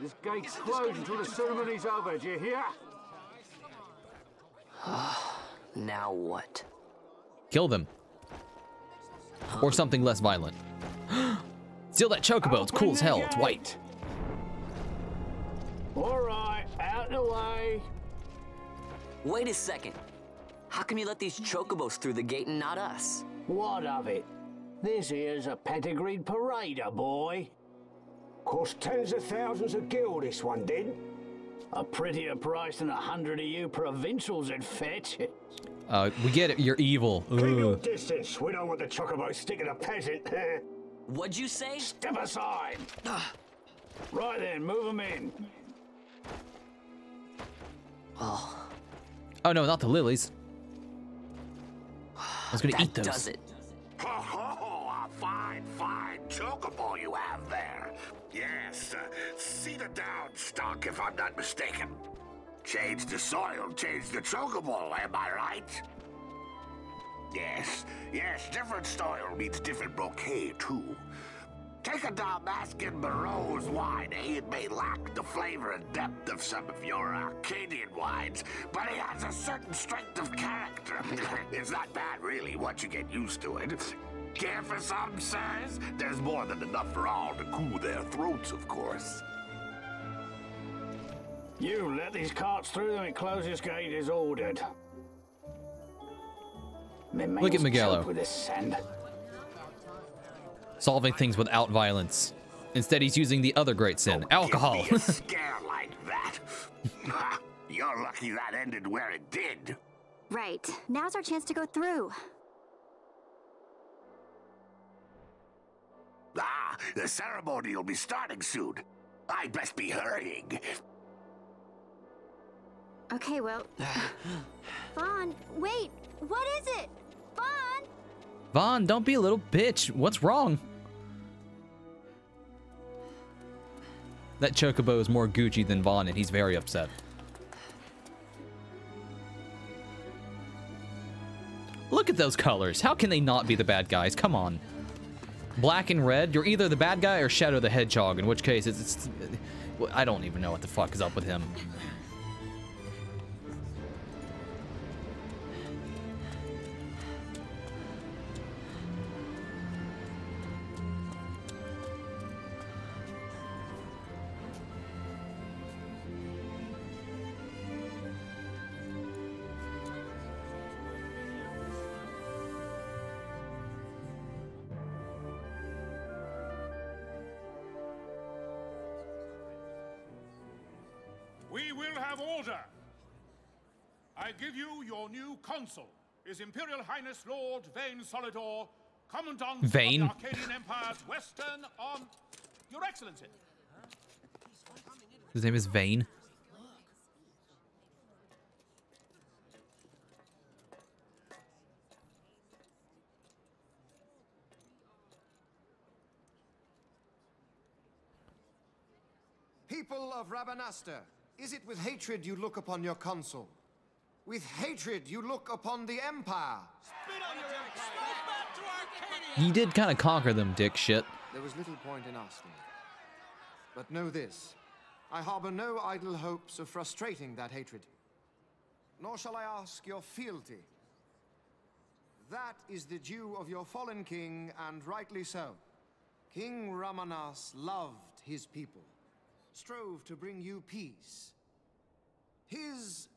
This gate's closed until the ceremony's over, do you hear? Now what? Kill them. Or something less violent. Steal that chocobo. It's cool as hell. It's white. All right, out the way. Wait a second. How come you let these chocobos through the gate and not us? What of it? This here's a pedigreed parader, boy. Cost tens of thousands of gil, this one did. A prettier price than 100 of you provincials would fetch. We get it. You're evil. Keep your distance. We don't want the chocobo sticking a peasant. What'd you say? Step aside. Right then, move them in. Oh. Oh no, not the lilies. I was gonna eat those. Does it. Oh, a fine chocobo you have there. Yes, cedar down stock if I'm not mistaken. Change the soil, change the chocobo, am I right? Yes, different soil means different bouquet too. Take a Dalmascan Barrow's wine, eh? It may lack the flavor and depth of some of your Arcadian wines, but it has a certain strength of character. It's not bad, really, once you get used to it. Care for some, sirs? There's more than enough for all to cool their throats, of course. You let these carts through and closest gate is ordered. Look at Miguelo. With this sand. Solving things without violence. Instead, he's using the other great sin, alcohol. Give me a scare like that. You're lucky that ended where it did. Right. Now's our chance to go through. The ceremony will be starting soon. I'd best be hurrying. Okay, well... Vaan, wait! What is it? Vaan! Vaan, don't be a little bitch. What's wrong? That chocobo is more Gucci than Vaan, and he's very upset. Look at those colors. How can they not be the bad guys? Come on. Black and red, you're either the bad guy or Shadow the Hedgehog, in which case it's I don't even know what the fuck is up with him. We will have order. I give you your new consul, His Imperial Highness Lord Vaan Solidor, Commandant Vaan? of the Arcadian Empire's Western Arm. Your Excellency. His name is Vaan. People of Rabanastre, is it with hatred you look upon your consul? With hatred you look upon the Empire? You did kind of conquer them, dick shit. There was little point in asking. But know this, I harbor no idle hopes of frustrating that hatred. Nor shall I ask your fealty. That is the due of your fallen king, and rightly so. King Ramanas loved his people, strove to bring you peace. His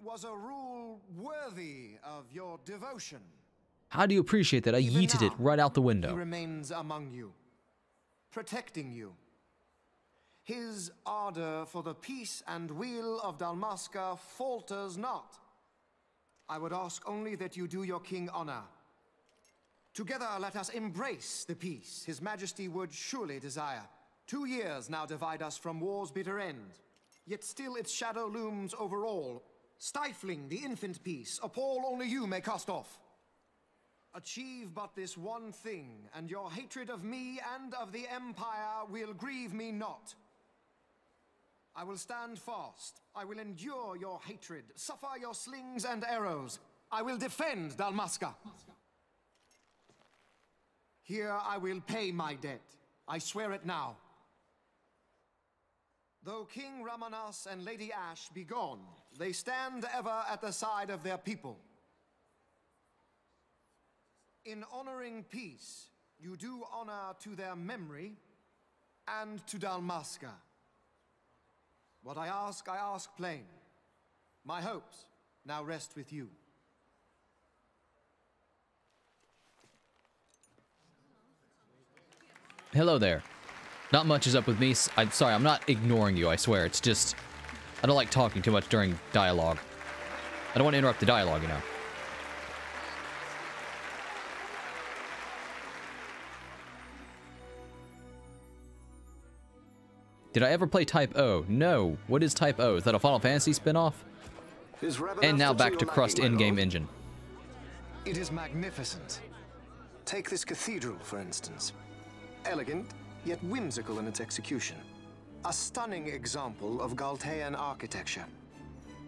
was a rule worthy of your devotion. How do you appreciate that? I yeeted it right out the window. He remains among you, protecting you. His ardor for the peace and weal of Dalmasca falters not. I would ask only that you do your king honor. Together let us embrace the peace His Majesty would surely desire. 2 years now divide us from war's bitter end, yet still its shadow looms over all, stifling the infant peace a pall only you may cast off. Achieve but this one thing, and your hatred of me and of the Empire will grieve me not. I will stand fast. I will endure your hatred, suffer your slings and arrows. I will defend Dalmasca. Here I will pay my debt. I swear it now. Though King Ramanas and Lady Ash be gone, they stand ever at the side of their people. In honoring peace, you do honor to their memory and to Dalmasca. What I ask plain. My hopes now rest with you. Hello there. Not much is up with me. I'm sorry, I'm not ignoring you, I swear. It's just, I don't like talking too much during dialogue. I don't want to interrupt the dialogue, you know. Did I ever play Type O? No. What is Type O? Is that a Final Fantasy spin-off? And now back to Crust in-game engine. It is magnificent. Take this cathedral, for instance. Elegant, yet whimsical in its execution. A stunning example of Galtean architecture.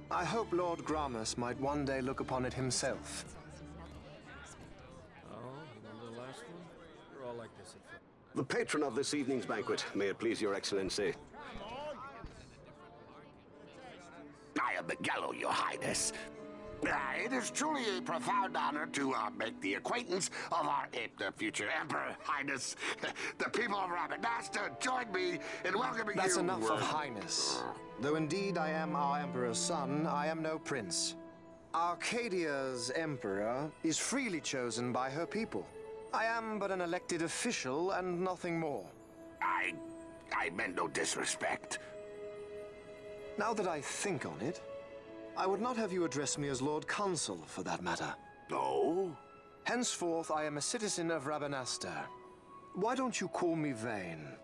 I hope Lord Gramus might one day look upon it himself. Oh, remember the last one? You're all like this at first. The patron of this evening's banquet, may it please your excellency. I am Miguel, your highness. It is truly a profound honor to make the acquaintance of our future emperor, highness. The people of Rabanasta join me in welcoming you. That's enough of highness. Though indeed I am our emperor's son, I am no prince. Arcadia's emperor is freely chosen by her people. I am but an elected official and nothing more. I meant no disrespect. Now that I think on it, I would not have you address me as Lord Consul, for that matter. No? Henceforth, I am a citizen of Rabanasta. Why don't you call me Vaan?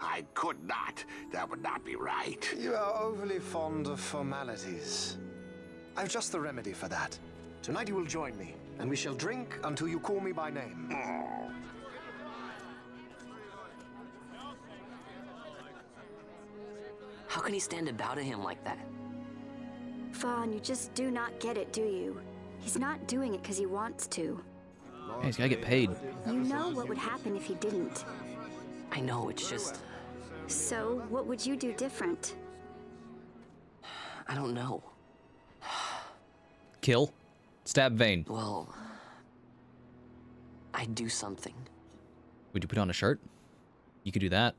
I could not. That would not be right. You are overly fond of formalities. I've just the remedy for that. Tonight you will join me, and we shall drink until you call me by name. How can he stand about him like that? Vaan, you just do not get it, do you? He's not doing it because he wants to. Hey, he's gotta get paid. You know what would happen if he didn't. I know, it's just... So, what would you do different? I don't know. Kill? Stab Vaan. Well... I'd do something. Would you put on a shirt? You could do that.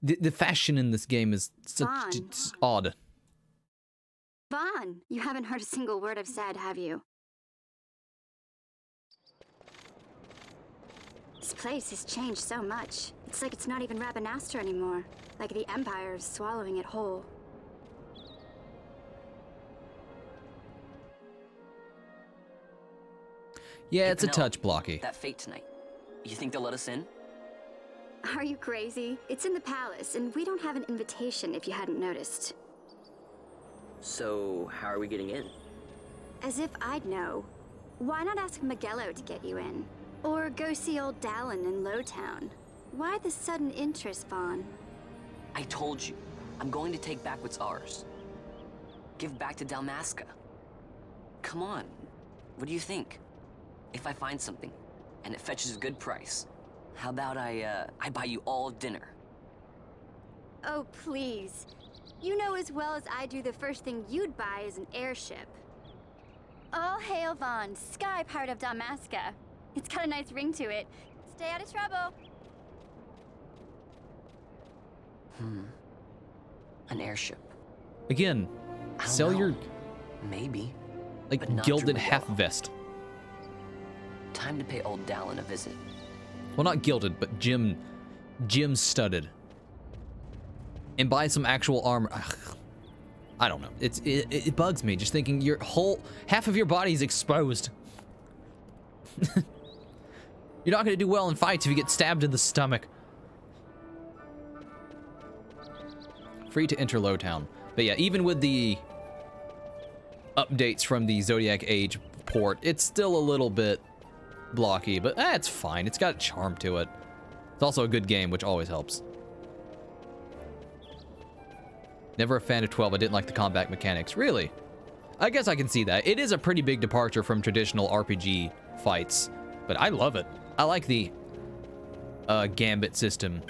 The fashion in this game is such it's odd. Vaan, you haven't heard a single word I've said, have you? This place has changed so much. It's like it's not even Rabanasta anymore. Like the Empire is swallowing it whole. Yeah, hey, it's a Penel, touch blocky. That fate tonight. You think they'll let us in? Are you crazy? It's in the palace, and we don't have an invitation if you hadn't noticed. So, how are we getting in? As if I'd know. Why not ask Magello to get you in? Or go see old Dallin in Lowtown? Why the sudden interest, Vaan? I told you, I'm going to take back what's ours. Give back to Dalmasca. Come on, what do you think? If I find something, and it fetches a good price, how about I buy you all dinner? Oh, please. You know as well as I do the first thing you'd buy is an airship. All hail Vaan, sky part of Dalmasca. It's got a nice ring to it. Stay out of trouble. An airship. Again, sell your... Maybe. Like, gilded half vest. Time to pay old Dallin a visit. Well, not gilded, but gem studded. And buy some actual armor. Ugh. I don't know. It bugs me just thinking your half of your body is exposed. You're not gonna do well in fights if you get stabbed in the stomach. Free to enter Lowtown. But yeah, even with the updates from the Zodiac Age port, it's still a little bit blocky, but it's fine. It's got a charm to it. It's also a good game, which always helps. Never a fan of 12. I didn't like the combat mechanics. Really? I guess I can see that. It is a pretty big departure from traditional RPG fights, but I love it. I like the Gambit system.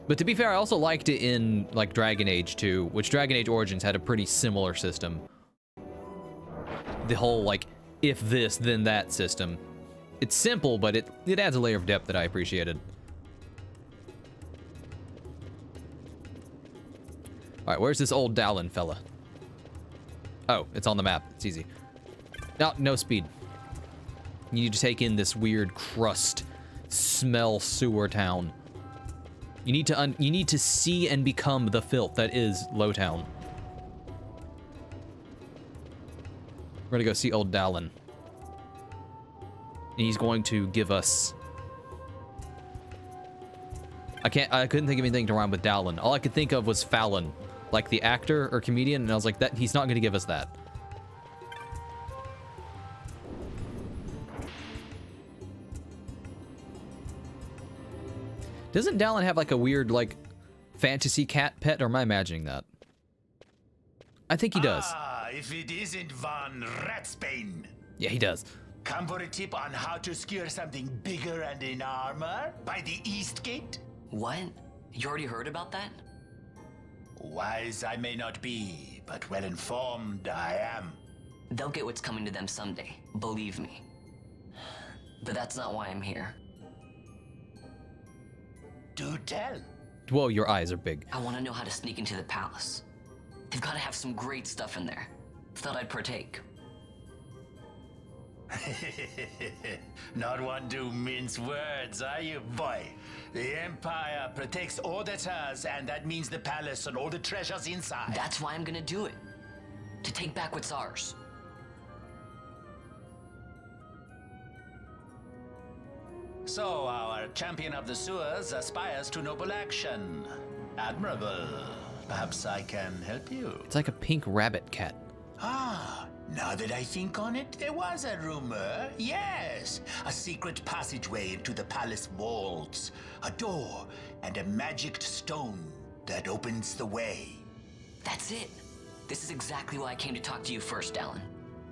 But to be fair, I also liked it in like Dragon Age 2, which Dragon Age Origins had a pretty similar system. The whole like if this, then that system. It's simple, but it adds a layer of depth that I appreciated. All right, where's this old Dallin fella? Oh, it's on the map. It's easy. No speed. You need to take in this weird crust, smell sewer town. You need to see and become the filth that is Lowtown. We're gonna go see old Dallin. And he's going to give us... I couldn't think of anything to rhyme with Dallin. All I could think of was Fallon, like the actor or comedian, and I was like, that he's not gonna give us that. Doesn't Dallin have like a weird, like, fantasy cat pet, or am I imagining that? I think he does. Ah, if it isn't Vaan Ratsbane. Yeah, he does. Come for a tip on how to secure something bigger and in armor by the East Gate? What? You already heard about that? Wise I may not be, but well informed I am. They'll get what's coming to them someday, believe me. But that's not why I'm here. Do tell. Whoa, your eyes are big. I want to know how to sneak into the palace. They've got to have some great stuff in there. Thought I'd partake. Not one to mince words, are you, boy? The Empire protects all that's hers, and that means the palace and all the treasures inside. That's why I'm gonna do it. To take back what's ours. So, our champion of the sewers aspires to noble action. Admirable. Perhaps I can help you. It's like a pink rabbit cat. Ah, now that I think on it, there was a rumor. Yes, a secret passageway into the palace vaults. A door and a magic stone that opens the way. That's it. This is exactly why I came to talk to you first, Dallin.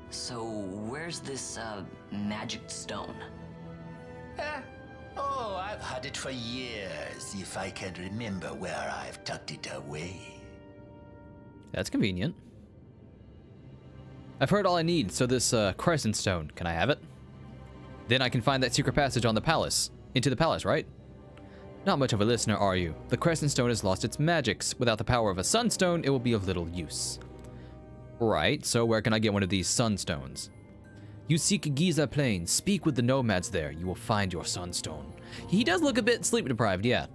So, where's this, magic stone? Oh, I've had it for years, if I can remember where I've tucked it away. That's convenient. I've heard all I need, so this crescent stone, can I have it? Then I can find that secret passage on the palace. Into the palace, right? Not much of a listener, are you? The crescent stone has lost its magics. Without the power of a sunstone, it will be of little use. Right, so where can I get one of these sunstones? You seek Giza Plains. Speak with the nomads there. You will find your sunstone. He does look a bit sleep deprived, yeah.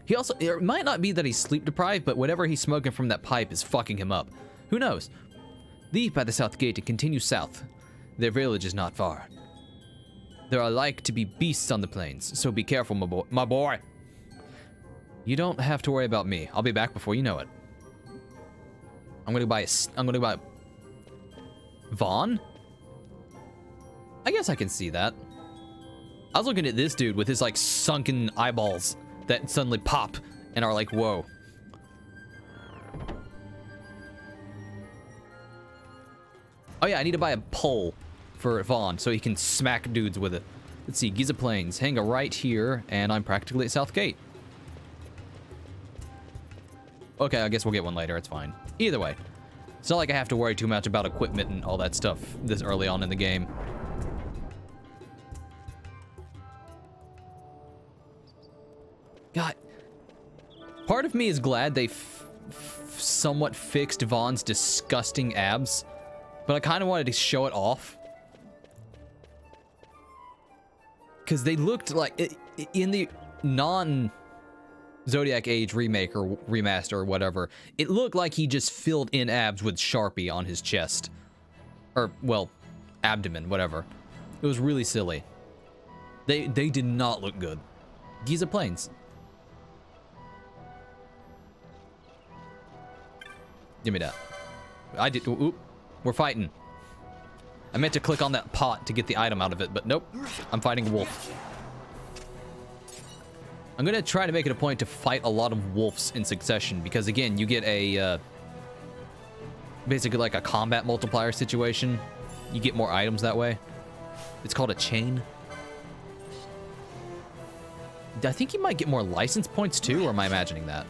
He also, it might not be that he's sleep deprived, but whatever he's smoking from that pipe is fucking him up. Who knows? Leave by the south gate and continue south. Their village is not far. There are like to be beasts on the plains, so be careful, my boy. You don't have to worry about me. I'll be back before you know it. I'm gonna buy Vaan? I guess I can see that. I was looking at this dude with his like sunken eyeballs that suddenly pop and are like, whoa. Oh yeah, I need to buy a pole for Vaan so he can smack dudes with it. Let's see, Giza Plains, hang a right here, and I'm practically at South Gate. Okay, I guess we'll get one later, it's fine. Either way, it's not like I have to worry too much about equipment and all that stuff this early on in the game. God, part of me is glad they somewhat fixed Vaughn's disgusting abs, but I kind of wanted to show it off. Because they looked like, in the non-Zodiac Age remake or remaster or whatever, it looked like he just filled in abs with Sharpie on his chest. Or, well, abdomen, whatever. It was really silly. They did not look good. Giza Plains. Give me that. I did. Oop. We're fighting. I meant to click on that pot to get the item out of it, but nope. I'm fighting a wolf. I'm gonna try to make it a point to fight a lot of wolves in succession because, again, you get a basically like a combat multiplier situation. You get more items that way. It's called a chain. I think you might get more license points too, or am I imagining that?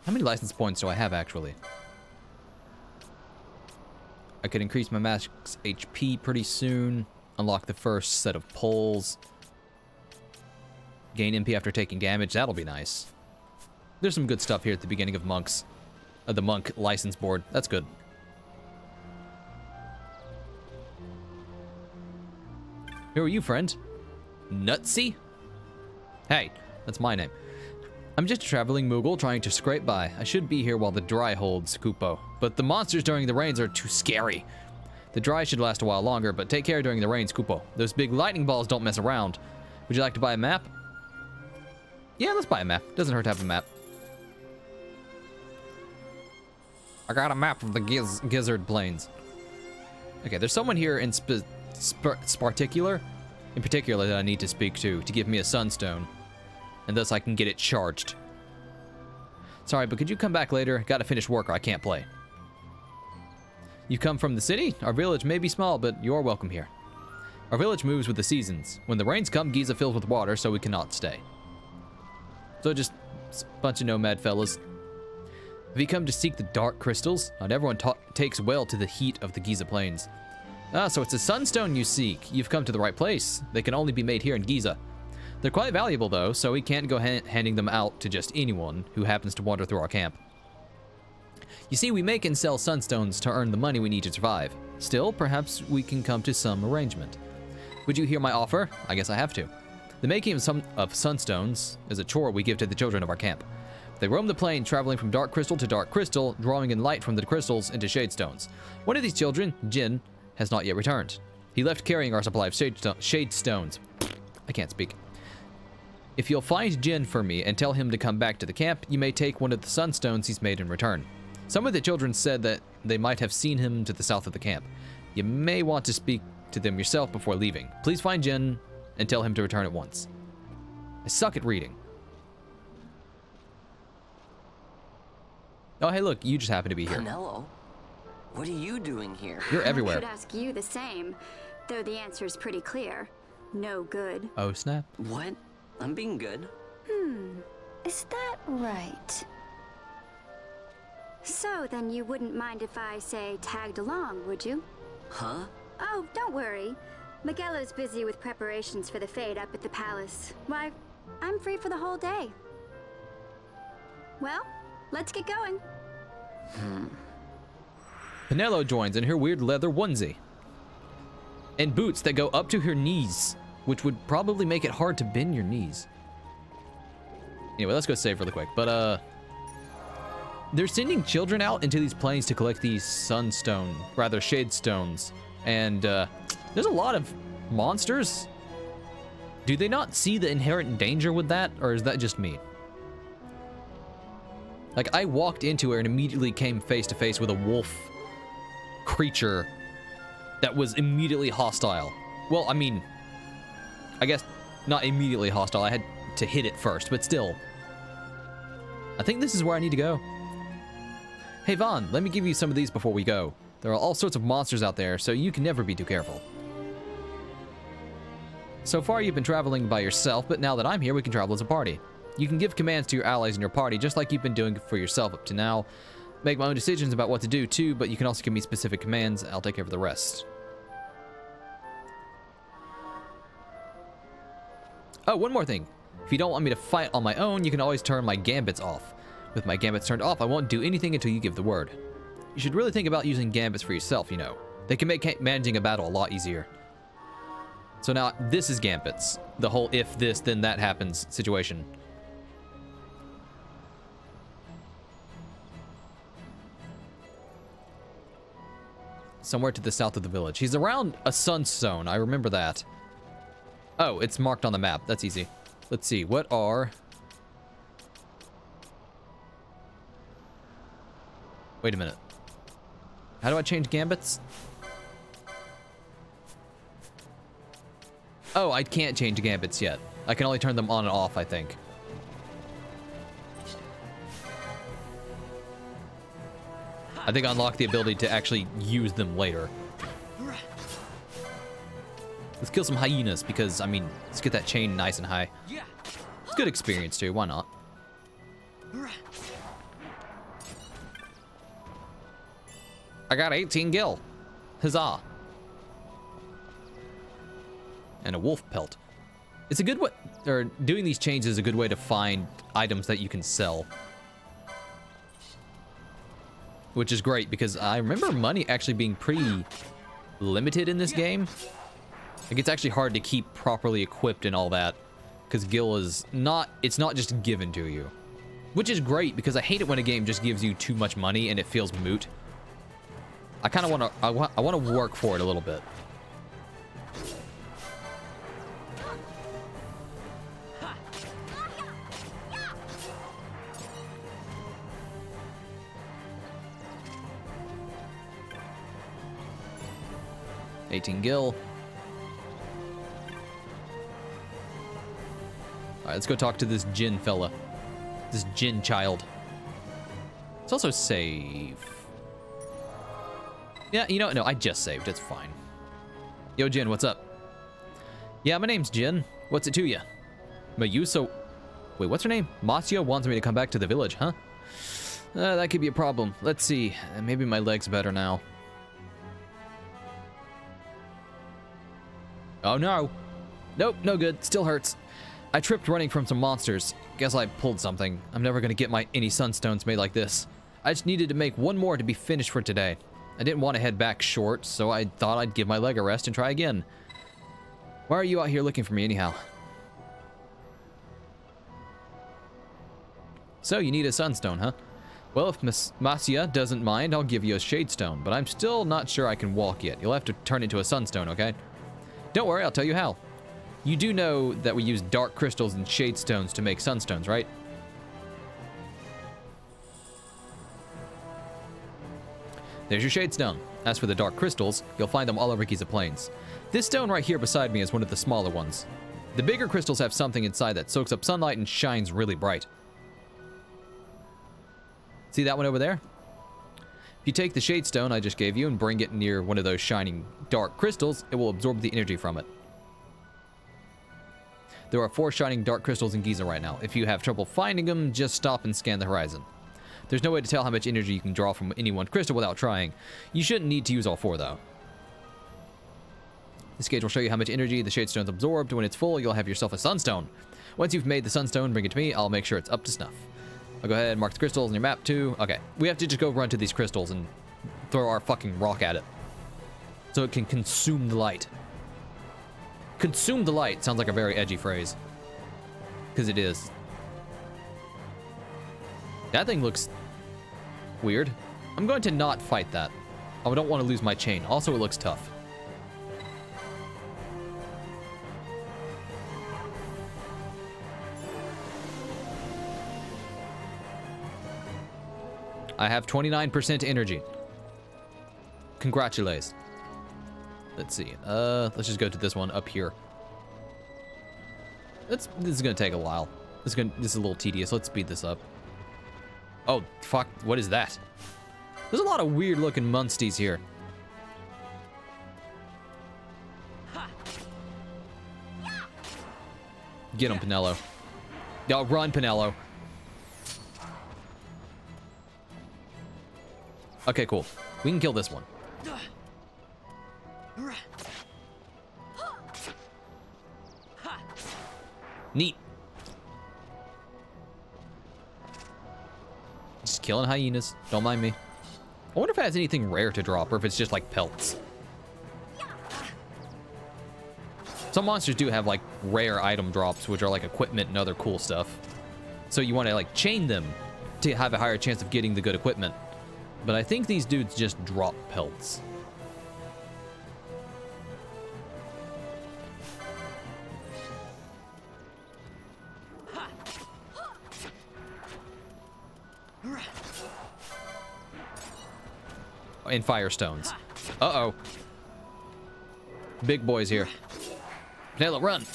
How many license points do I have, actually? I could increase my max HP pretty soon. Unlock the first set of poles. Gain MP after taking damage. That'll be nice. There's some good stuff here at the beginning of the monk license board. That's good. Who are you, friend? Nutsy? Hey, that's my name. I'm just a traveling Moogle trying to scrape by. I should be here while the dry holds Kupo, but the monsters during the rains are too scary. The dry should last a while longer, but take care during the rains, Kupo. Those big lightning balls don't mess around. Would you like to buy a map? Yeah, let's buy a map. Doesn't hurt to have a map. I got a map of the Gizzard Plains. Okay, there's someone here in particular that I need to speak to give me a sunstone, and thus I can get it charged. Sorry, but could you come back later? Gotta finish work or I can't play. You come from the city? Our village may be small, but you're welcome here. Our village moves with the seasons. When the rains come, Giza fills with water, so we cannot stay. So just a bunch of nomad fellas. Have you come to seek the dark crystals? Not everyone takes well to the heat of the Giza Plains. Ah, so it's a sunstone you seek. You've come to the right place. They can only be made here in Giza. They're quite valuable, though, so we can't go handing them out to just anyone who happens to wander through our camp. You see, we make and sell sunstones to earn the money we need to survive. Still, perhaps we can come to some arrangement. Would you hear my offer? I guess I have to. The making of sunstones is a chore we give to the children of our camp. They roam the plain, traveling from dark crystal to dark crystal, drawing in light from the crystals into shade stones. One of these children, Jin, has not yet returned. He left carrying our supply of shade stones. I can't speak. If you'll find Jin for me and tell him to come back to the camp, you may take one of the sunstones he's made in return. Some of the children said that they might have seen him to the south of the camp. You may want to speak to them yourself before leaving. Please find Jin and tell him to return at once. I suck at reading. Oh, hey, look, you just happen to be here. Penelo, what are you doing here? You're everywhere. I could ask you the same, though the answer is pretty clear. No good. Oh, snap. What? I'm being good. Is that right? So, then you wouldn't mind if I, say, tagged along, would you? Huh? Oh, don't worry. Miguelo's busy with preparations for the fete up at the palace. Why, I'm free for the whole day. Well, let's get going. Penelo joins in her weird leather onesie. And boots that go up to her knees, which would probably make it hard to bend your knees. Anyway, let's go save really quick. But, they're sending children out into these plains to collect these shade stones. And, there's a lot of monsters. Do they not see the inherent danger with that, or is that just me? Like, I walked into it and immediately came face to face with a wolf creature that was immediately hostile. Well, I mean, I guess not immediately hostile. I had to hit it first, but still. I think this is where I need to go. Hey, Vaan, let me give you some of these before we go. There are all sorts of monsters out there, so you can never be too careful. So far, you've been traveling by yourself, but now that I'm here, we can travel as a party. You can give commands to your allies in your party, just like you've been doing for yourself up to now. Make my own decisions about what to do, too, but you can also give me specific commands. I'll take care of the rest. Oh, one more thing. If you don't want me to fight on my own, you can always turn my gambits off. With my gambits turned off, I won't do anything until you give the word. You should really think about using gambits for yourself, you know. They can make managing a battle a lot easier. So now, this is gambits. The whole if this, then that happens situation. Somewhere to the south of the village. He's around a sunstone. I remember that. Oh, it's marked on the map. That's easy. Let's see. What are... Wait a minute. How do I change gambits? Oh, I can't change gambits yet. I can only turn them on and off, I think. I think I unlocked the ability to actually use them later. Let's kill some hyenas because, I mean, let's get that chain nice and high. It's good experience too, why not? I got 18 gil. Huzzah. And a wolf pelt. It's a good way, or doing these changes is a good way to find items that you can sell. Which is great, because I remember money actually being pretty limited in this game. Like, it's actually hard to keep properly equipped and all that, because gil is not, it's not just given to you. Which is great, because I hate it when a game just gives you too much money and it feels moot. I kind of want to, I want to work for it a little bit. $18 gil. All right, let's go talk to this Jinn fella. This Jinn child. Let's also save. Yeah, you know, no, I just saved. It's fine. Yo, Jinn, what's up? Yeah, my name's Jinn. What's it to you? Mayuso. Wait, what's her name? Masya wants me to come back to the village, huh? That could be a problem. Let's see. Maybe my leg's better now. Oh no. Nope, no good. Still hurts. I tripped running from some monsters. Guess I pulled something. I'm never gonna get any sunstones made like this. I just needed to make one more to be finished for today. I didn't want to head back short, so I thought I'd give my leg a rest and try again. Why are you out here looking for me anyhow? So you need a sunstone, huh? Well, if Miss Masya doesn't mind, I'll give you a shadestone, but I'm still not sure I can walk yet. You'll have to turn into a sunstone, okay? Don't worry, I'll tell you how. You do know that we use dark crystals and shade stones to make sunstones, right? There's your shade stone. As for the dark crystals, you'll find them all over Giza Plains. This stone right here beside me is one of the smaller ones. The bigger crystals have something inside that soaks up sunlight and shines really bright. See that one over there? If you take the shade stone I just gave you and bring it near one of those shining dark crystals, it will absorb the energy from it. There are 4 shining dark crystals in Giza right now. If you have trouble finding them, just stop and scan the horizon. There's no way to tell how much energy you can draw from any one crystal without trying. You shouldn't need to use all 4 though. This gauge will show you how much energy the shade stone's absorbed. When it's full, you'll have yourself a sunstone. Once you've made the sunstone, bring it to me. I'll make sure it's up to snuff. I'll go ahead and mark the crystals on your map too. Okay, we have to just go run to these crystals and throw our fucking rock at it. So it can consume the light. Consume the light sounds like a very edgy phrase. Because it is. That thing looks weird. I'm going to not fight that. I don't want to lose my chain. Also, it looks tough. I have 29% energy. Congratulations. Let's see. Let's just go to this one up here. This is gonna take a while. This is a little tedious. Let's speed this up. Oh fuck! What is that? There's a lot of weird looking monsties here. Get him, Pinello. Yo, run, Pinello. Okay, cool. We can kill this one. Neat. Just killing hyenas. Don't mind me. I wonder if it has anything rare to drop or if it's just like pelts. Some monsters do have like rare item drops, which are like equipment and other cool stuff. So you want to like chain them to have a higher chance of getting the good equipment. But I think these dudes just drop pelts. And firestones. Uh-oh. Big boys here. Pinello, run!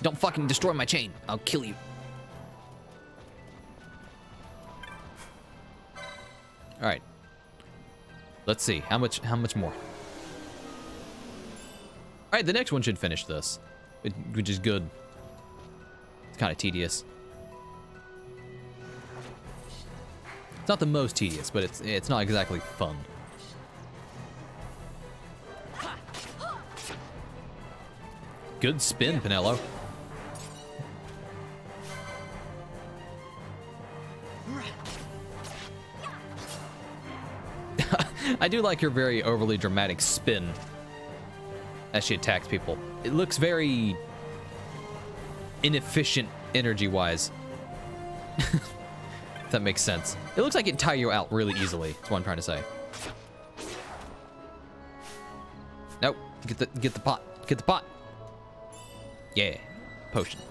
Don't fucking destroy my chain. I'll kill you. All right. Let's see. How much more? All right, the next one should finish this, which is good. It's kind of tedious. It's not the most tedious, but it's not exactly fun. Good spin, Pinello. I do like her very overly dramatic spin as she attacks people. It looks very inefficient energy-wise. If that makes sense. It looks like it'd tire you out really easily. That's what I'm trying to say. Nope. Get the pot. Get the pot. Yeah. Potion.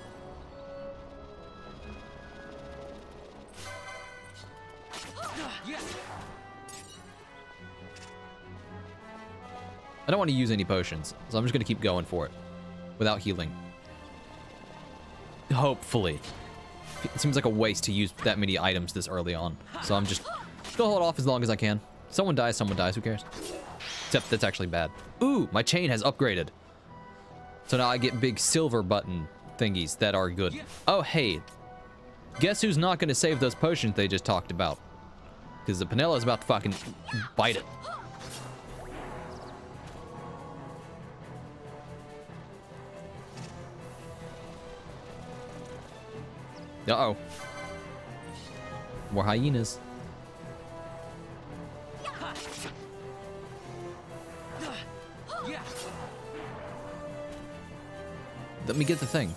I don't want to use any potions, so I'm just going to keep going for it without healing. Hopefully. It seems like a waste to use that many items this early on, so I'm just going to hold off as long as I can. Someone dies, who cares? Except that's actually bad. Ooh, my chain has upgraded. So now I get big silver button thingies that are good. Oh, hey. Guess who's not going to save those potions they just talked about? Because the Pinello's about to fucking bite it. Uh-oh. More hyenas. Let me get the thing.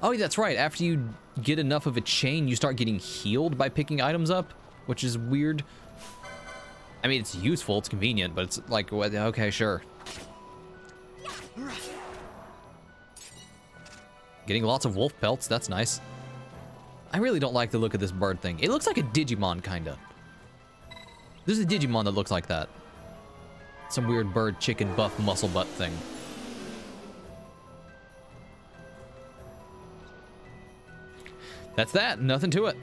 Oh, that's right. After you get enough of a chain, you start getting healed by picking items up, which is weird. I mean, it's useful, it's convenient, but it's like, okay, sure. Getting lots of wolf pelts, that's nice. I really don't like the look of this bird thing. It looks like a Digimon, kinda. There's a Digimon that looks like that. Some weird bird, chicken, buff, muscle butt thing. That's that. Nothing to it.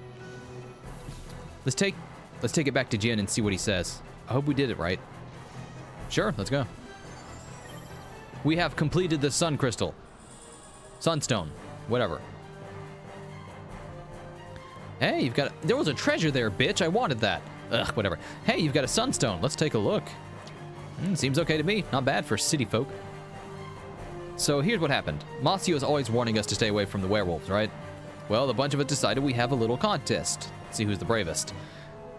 Let's take it back to Jin and see what he says. I hope we did it right. Sure, let's go. We have completed the sun crystal. Sunstone. Whatever. Hey, you've got... There was a treasure there, bitch. I wanted that. Ugh, whatever. Hey, you've got a sunstone. Let's take a look. Seems okay to me. Not bad for city folk. So here's what happened. Masio is always warning us to stay away from the werewolves, right? Well, a bunch of us decided we have a little contest. See who's the bravest.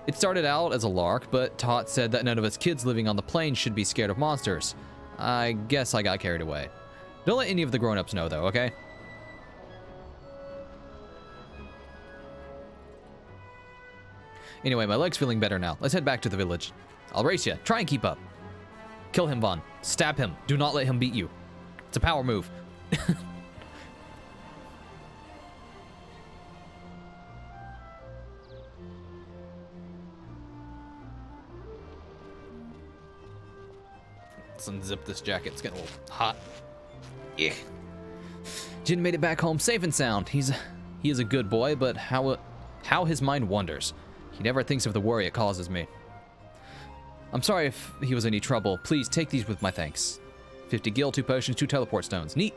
It started out as a lark, but Tot said that none of us kids living on the plains should be scared of monsters. I guess I got carried away. Don't let any of the grown-ups know, though, okay? Anyway, my leg's feeling better now. Let's head back to the village. I'll race you. Try and keep up. Kill him, Vaan. Stab him. Do not let him beat you. It's a power move. Let's unzip this jacket. It's getting a little hot. Yeah. Jin made it back home safe and sound. He is a good boy, but how his mind wanders. He never thinks of the worry it causes me. I'm sorry if he was any trouble. Please take these with my thanks. 50 gil, 2 potions, 2 teleport stones. Neat.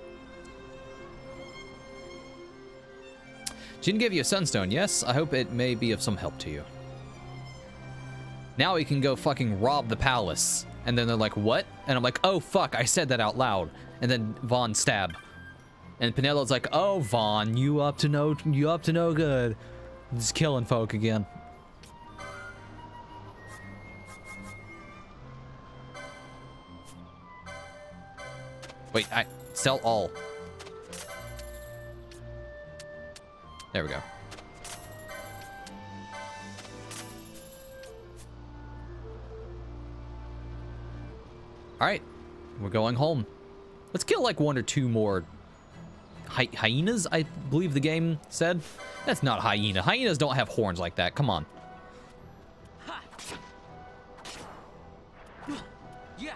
Jin gave you a sunstone, yes? I hope it may be of some help to you. Now we can go fucking rob the palace. And then they're like, what? And I'm like, oh fuck, I said that out loud. And then Vaan stab. And Pinello's like, oh Vaan, you up to no good. Just killing folk again. Wait, I sell all. There we go. All right, we're going home. Let's kill like 1 or 2 more hyenas, I believe the game said. That's not hyena. Hyenas don't have horns like that. Come on. Yeah.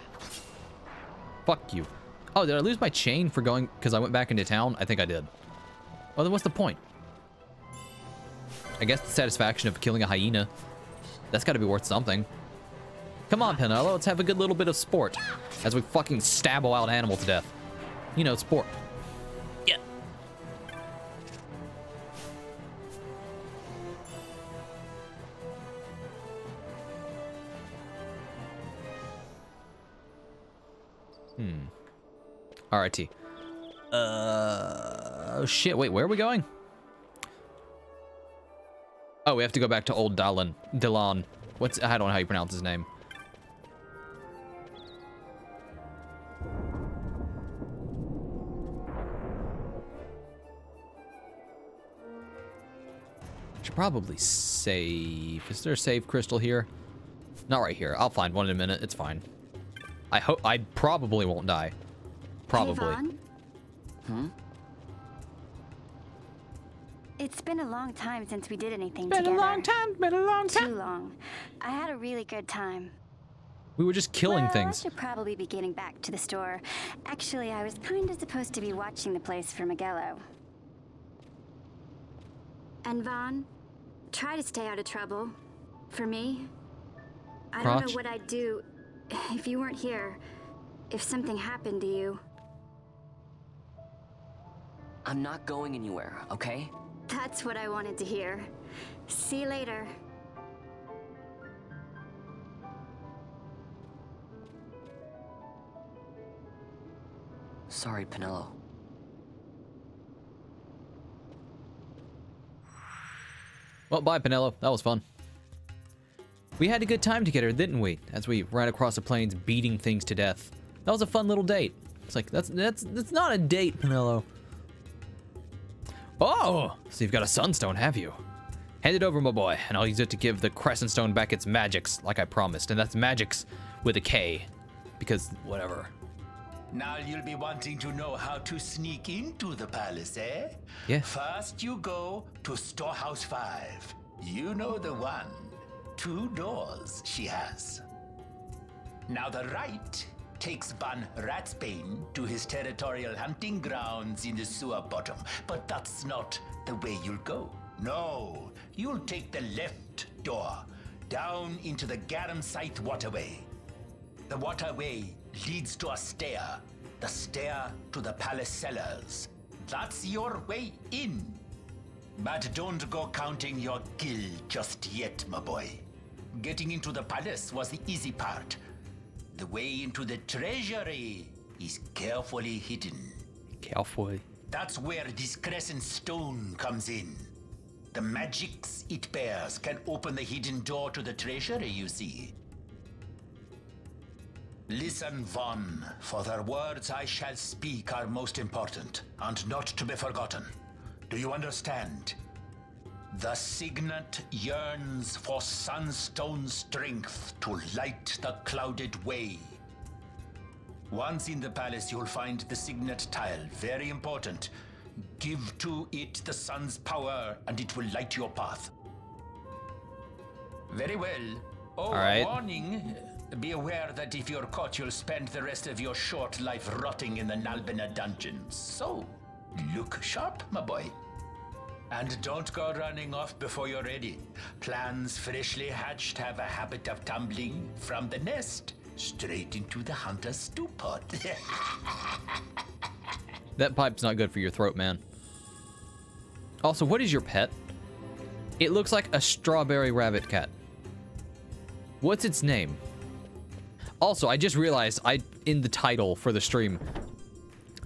Fuck you. Oh, did I lose my chain for going because I went back into town? I think I did. Well, then what's the point? I guess the satisfaction of killing a hyena. That's got to be worth something. Come on, Pinello, let's have a good little bit of sport as we fucking stab a wild animal to death. You know, sport. Yeah. Alrighty. Oh shit, wait, where are we going? Oh, we have to go back to old Dallin. I don't know how you pronounce his name. Should probably save. Is there a save crystal here? Not right here. I'll find one in a minute. It's fine. I probably won't die. Probably. Hey, Vaan? It's been a long time since we did anything together. Been a long time. Too long. I had a really good time. We were just killing things. I should probably be getting back to the store. Actually, I was kind of supposed to be watching the place for Miguelo. And Vaan, try to stay out of trouble. For me. I don't know what I'd do if you weren't here. If something happened to you. I'm not going anywhere, okay? That's what I wanted to hear. See you later. Sorry, Penelo. Well, bye, Penelo. That was fun. We had a good time together, didn't we? As we ran across the plains, beating things to death. That was a fun little date. It's like, that's not a date, Penelo. Oh, so you've got a sunstone, have you? Hand it over, my boy, and I'll use it to give the crescent stone back its magics, like I promised. And that's magics with a K, because whatever. Now you'll be wanting to know how to sneak into the palace, eh? Yeah. First you go to Storehouse 5. You know the one. 2 doors she has. Now the right takes Van Ratsbane to his territorial hunting grounds in the sewer bottom. But that's not the way you'll go. No, you'll take the left door, down into the Garamsite waterway. The waterway leads to a stair. The stair to the palace cellars. That's your way in. But don't go counting your gil just yet, my boy. Getting into the palace was the easy part. The way into the treasury is carefully hidden. Carefully. That's where this crescent stone comes in. The magics it bears can open the hidden door to the treasury, you see. Listen, Vaan, for the words I shall speak are most important, and not to be forgotten. Do you understand? The signet yearns for sunstone strength to light the clouded way. Once in the palace, you'll find the signet tile, very important. Give to it the sun's power, and it will light your path. Very well. Oh, all right. Warning. Be aware that if you're caught, you'll spend the rest of your short life rotting in the Nalbina dungeons. So, look sharp, my boy. And don't go running off before you're ready. Plans freshly hatched have a habit of tumbling from the nest straight into the hunter's stew pot. That pipe's not good for your throat, man. Also, what is your pet? It looks like a strawberry rabbit cat. What's its name? Also, I just realized in the title for the stream,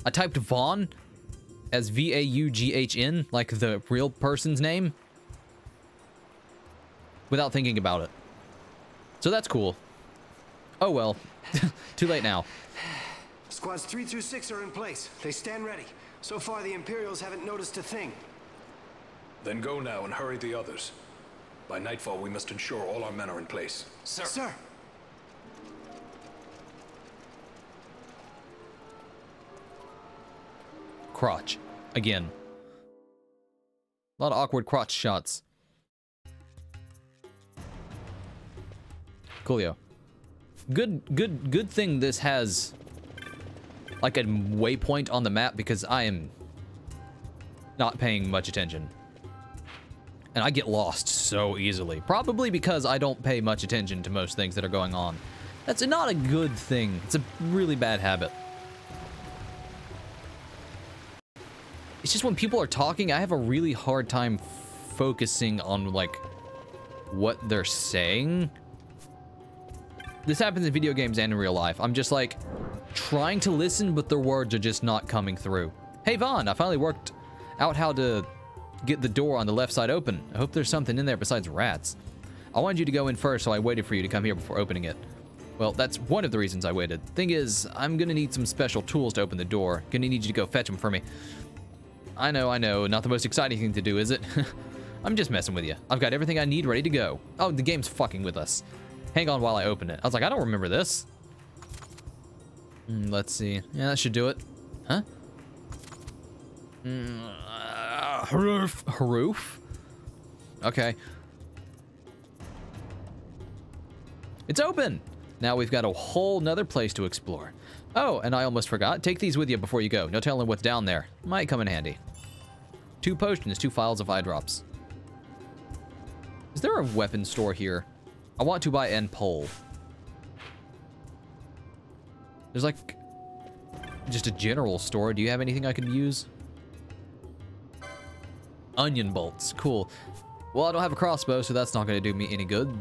I typed Vaan as V-A-U-G-H-N, like the real person's name, without thinking about it. So that's cool. Oh well. Too late now. Squads 3 through 6 are in place. They stand ready. So far, the Imperials haven't noticed a thing. Then go now and hurry the others. By nightfall, we must ensure all our men are in place. Sir. Sir. Crotch. Again. A lot of awkward crotch shots. Coolio. Good thing this has like a waypoint on the map, because I am not paying much attention. And I get lost so easily. Probably because I don't pay much attention to most things that are going on. That's not a good thing. It's a really bad habit. It's just when people are talking, I have a really hard time focusing on, like, what they're saying. This happens in video games and in real life. I'm just, like, trying to listen, but their words are just not coming through. Hey, Vaan, I finally worked out how to get the door on the left side open. I hope there's something in there besides rats. I wanted you to go in first, so I waited for you to come here before opening it. Well, that's one of the reasons I waited. Thing is, I'm gonna need some special tools to open the door. Gonna need you to go fetch them for me. I know, not the most exciting thing to do, is it? I'm just messing with you. I've got everything I need ready to go. Oh, the game's fucking with us. Hang on while I open it. I was like, I don't remember this. Let's see. Yeah, that should do it. Huh? Haroof? Okay. It's open! Now we've got a whole nother place to explore. Oh, and I almost forgot. Take these with you before you go. No telling what's down there. Might come in handy. 2 potions, 2 vials of eye drops. Is there a weapon store here? I want to buy an pole. There's like just a general store. Do you have anything I could use? Onion bolts. Cool. Well, I don't have a crossbow, so that's not going to do me any good.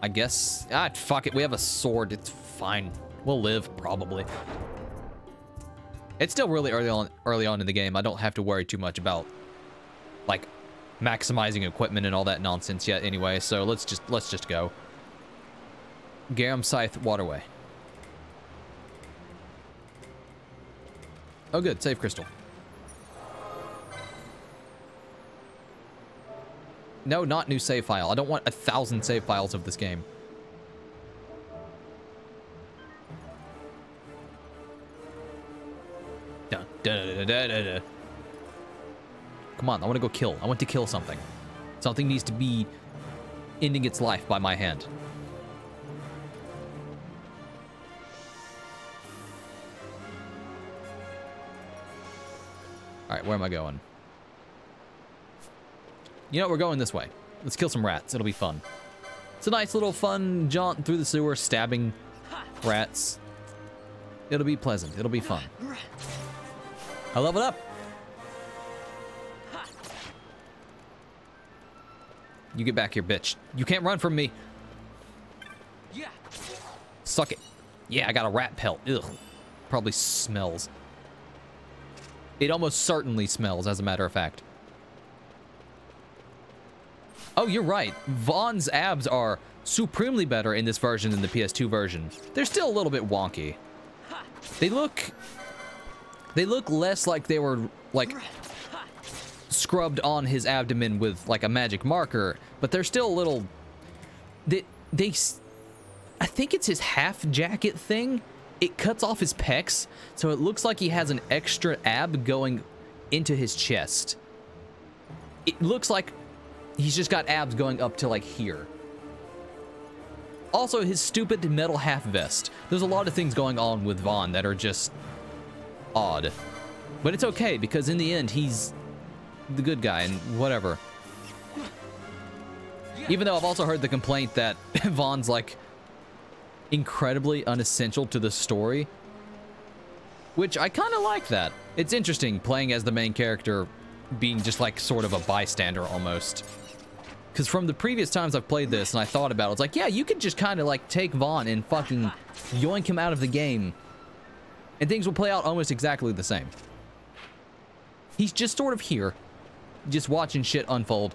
I guess. Ah, fuck it. We have a sword. It's fine. We'll live, probably. It's still really early on in the game. I don't have to worry too much about, like, maximizing equipment and all that nonsense yet anyway, so let's just go. Garum Scythe Waterway. Oh good, save crystal. No, not new save file. I don't want 1,000 save files of this game. Dun, dun, dun, dun, dun, dun. Come on, I want to go kill. I want to kill something. Something needs to be ending its life by my hand. All right, where am I going? You know, we're going this way. Let's kill some rats. It'll be fun. It's a nice little fun jaunt through the sewer, stabbing rats. It'll be pleasant. It'll be fun. I leveled up. You get back here, bitch. You can't run from me. Yeah. Suck it. Yeah, I got a rat pelt. Ugh. Probably smells. It almost certainly smells, as a matter of fact. Oh, you're right. Vaughn's abs are supremely better in this version than the PS2 version. They're still a little bit wonky. They look less like they were, like, scrubbed on his abdomen with, like, a magic marker, but they're still a little... I think it's his half jacket thing. It cuts off his pecs, so it looks like he has an extra ab going into his chest. It looks like he's just got abs going up to, like, here. Also, his stupid metal half vest. There's a lot of things going on with Vaan that are just odd. But it's okay, because in the end, he's the good guy, and whatever. Even though I've also heard the complaint that Vaughn's, like, incredibly unessential to the story. Which, I kind of like that. It's interesting playing as the main character, being just, like, sort of a bystander, almost. Because from the previous times I've played this, and I thought about it, it's like, yeah, you could just kind of, like, take Vaan and fucking yoink him out of the game, and things will play out almost exactly the same. He's just sort of here, just watching shit unfold.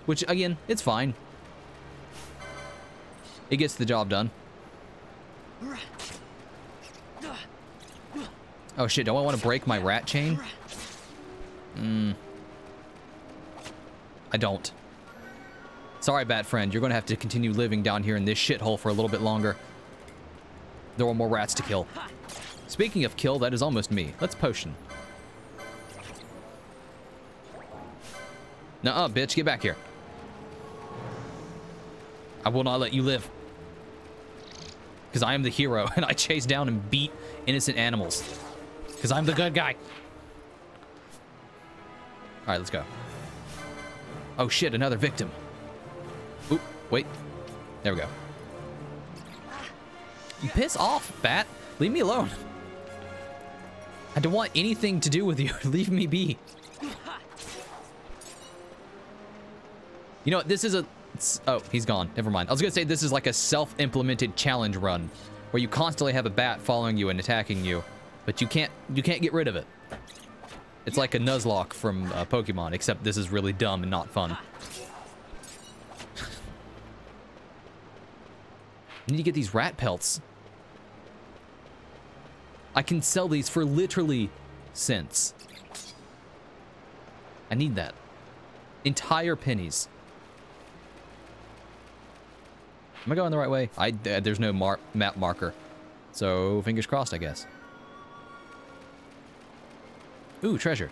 Which, again, it's fine. It gets the job done. Oh shit, do I want to break my rat chain? I don't. Sorry, bat friend, you're gonna have to continue living down here in this shithole for a little bit longer. There are more rats to kill. Speaking of kill, that is almost me. Let's potion. Nuh-uh, bitch, get back here. I will not let you live. Because I am the hero, and I chase down and beat innocent animals. Because I'm the good guy. Alright, let's go. Oh shit, another victim. Oop, wait. There we go. Piss off, bat. Leave me alone. I don't want anything to do with you. Leave me be. You know what, this is a... Oh, he's gone. Never mind. I was gonna say this is like a self-implemented challenge run where you constantly have a bat following you and attacking you, but you can't get rid of it. It's like a Nuzlocke from Pokemon, except this is really dumb and not fun. I need to get these rat pelts. I can sell these for literally cents. I need that. Entire pennies. Am I going the right way? There's no map marker. So, fingers crossed, I guess. Ooh, treasure.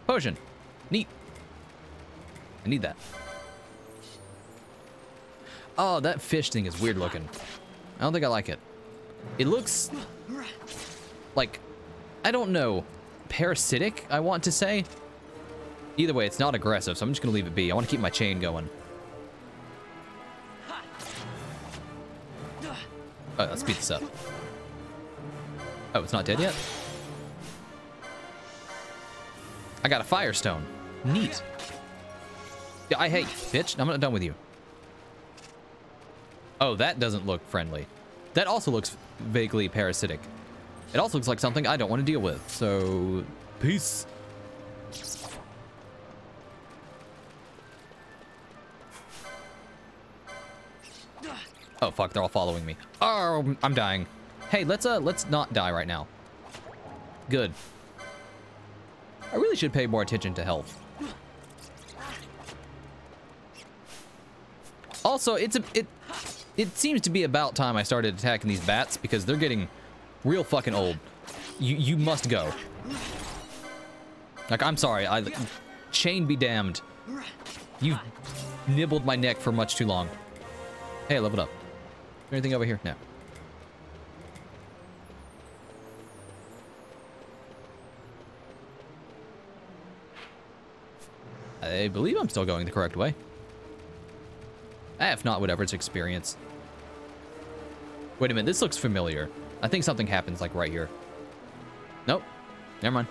Potion. Neat. I need that. Oh, that fish thing is weird looking. I don't think I like it. It looks like, I don't know, parasitic, I want to say. Either way, it's not aggressive, so I'm just gonna leave it be. I want to keep my chain going. Oh, let's speed this up. Oh, it's not dead yet? I got a firestone. Neat. Yeah, hey, bitch, I'm not done with you. Oh, that doesn't look friendly. That also looks vaguely parasitic. It also looks like something I don't want to deal with. So, peace. Oh, fuck, they're all following me. Oh, I'm dying. Hey, let's not die right now. Good. I really should pay more attention to health. Also, it seems to be about time I started attacking these bats because they're getting real fucking old. You must go. Like, I'm sorry. Chain be damned. You've nibbled my neck for much too long. Hey, I leveled up. Is there anything over here? No. I believe I'm still going the correct way. If not, whatever, it's experience. Wait a minute, this looks familiar. I think something happens, like, right here. Nope. Never mind.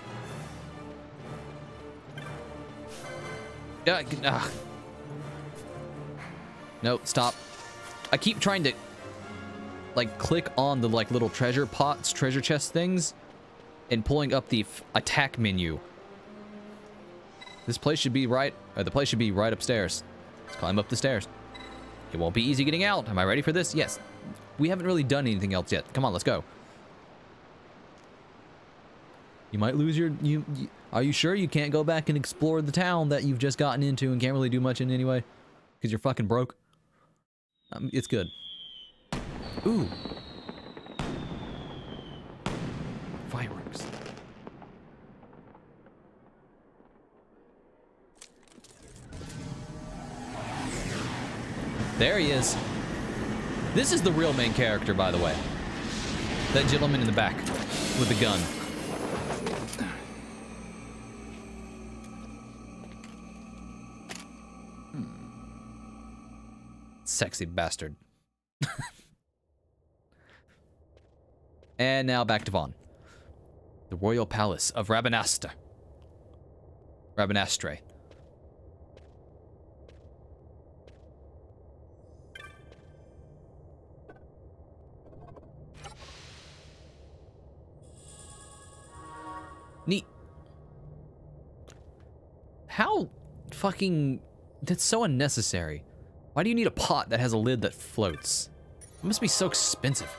No, stop. I keep trying to, like, click on the, like, little treasure pots, treasure chest things, and pulling up the attack menu. This place should be right, the place should be right upstairs. Let's climb up the stairs. It won't be easy getting out. Am I ready for this? Yes. We haven't really done anything else yet. Come on, let's go. You might lose your... Are you sure you can't go back and explore the town that you've just gotten into and can't really do much in anyway? Because you're fucking broke? It's good. Ooh. Fireworks. There he is. This is the real main character, by the way. That gentleman in the back with the gun. Sexy bastard. And now back to Vaan. The Royal Palace of Rabanastre. Neat. How fucking... That's so unnecessary. Why do you need a pot that has a lid that floats? It must be so expensive.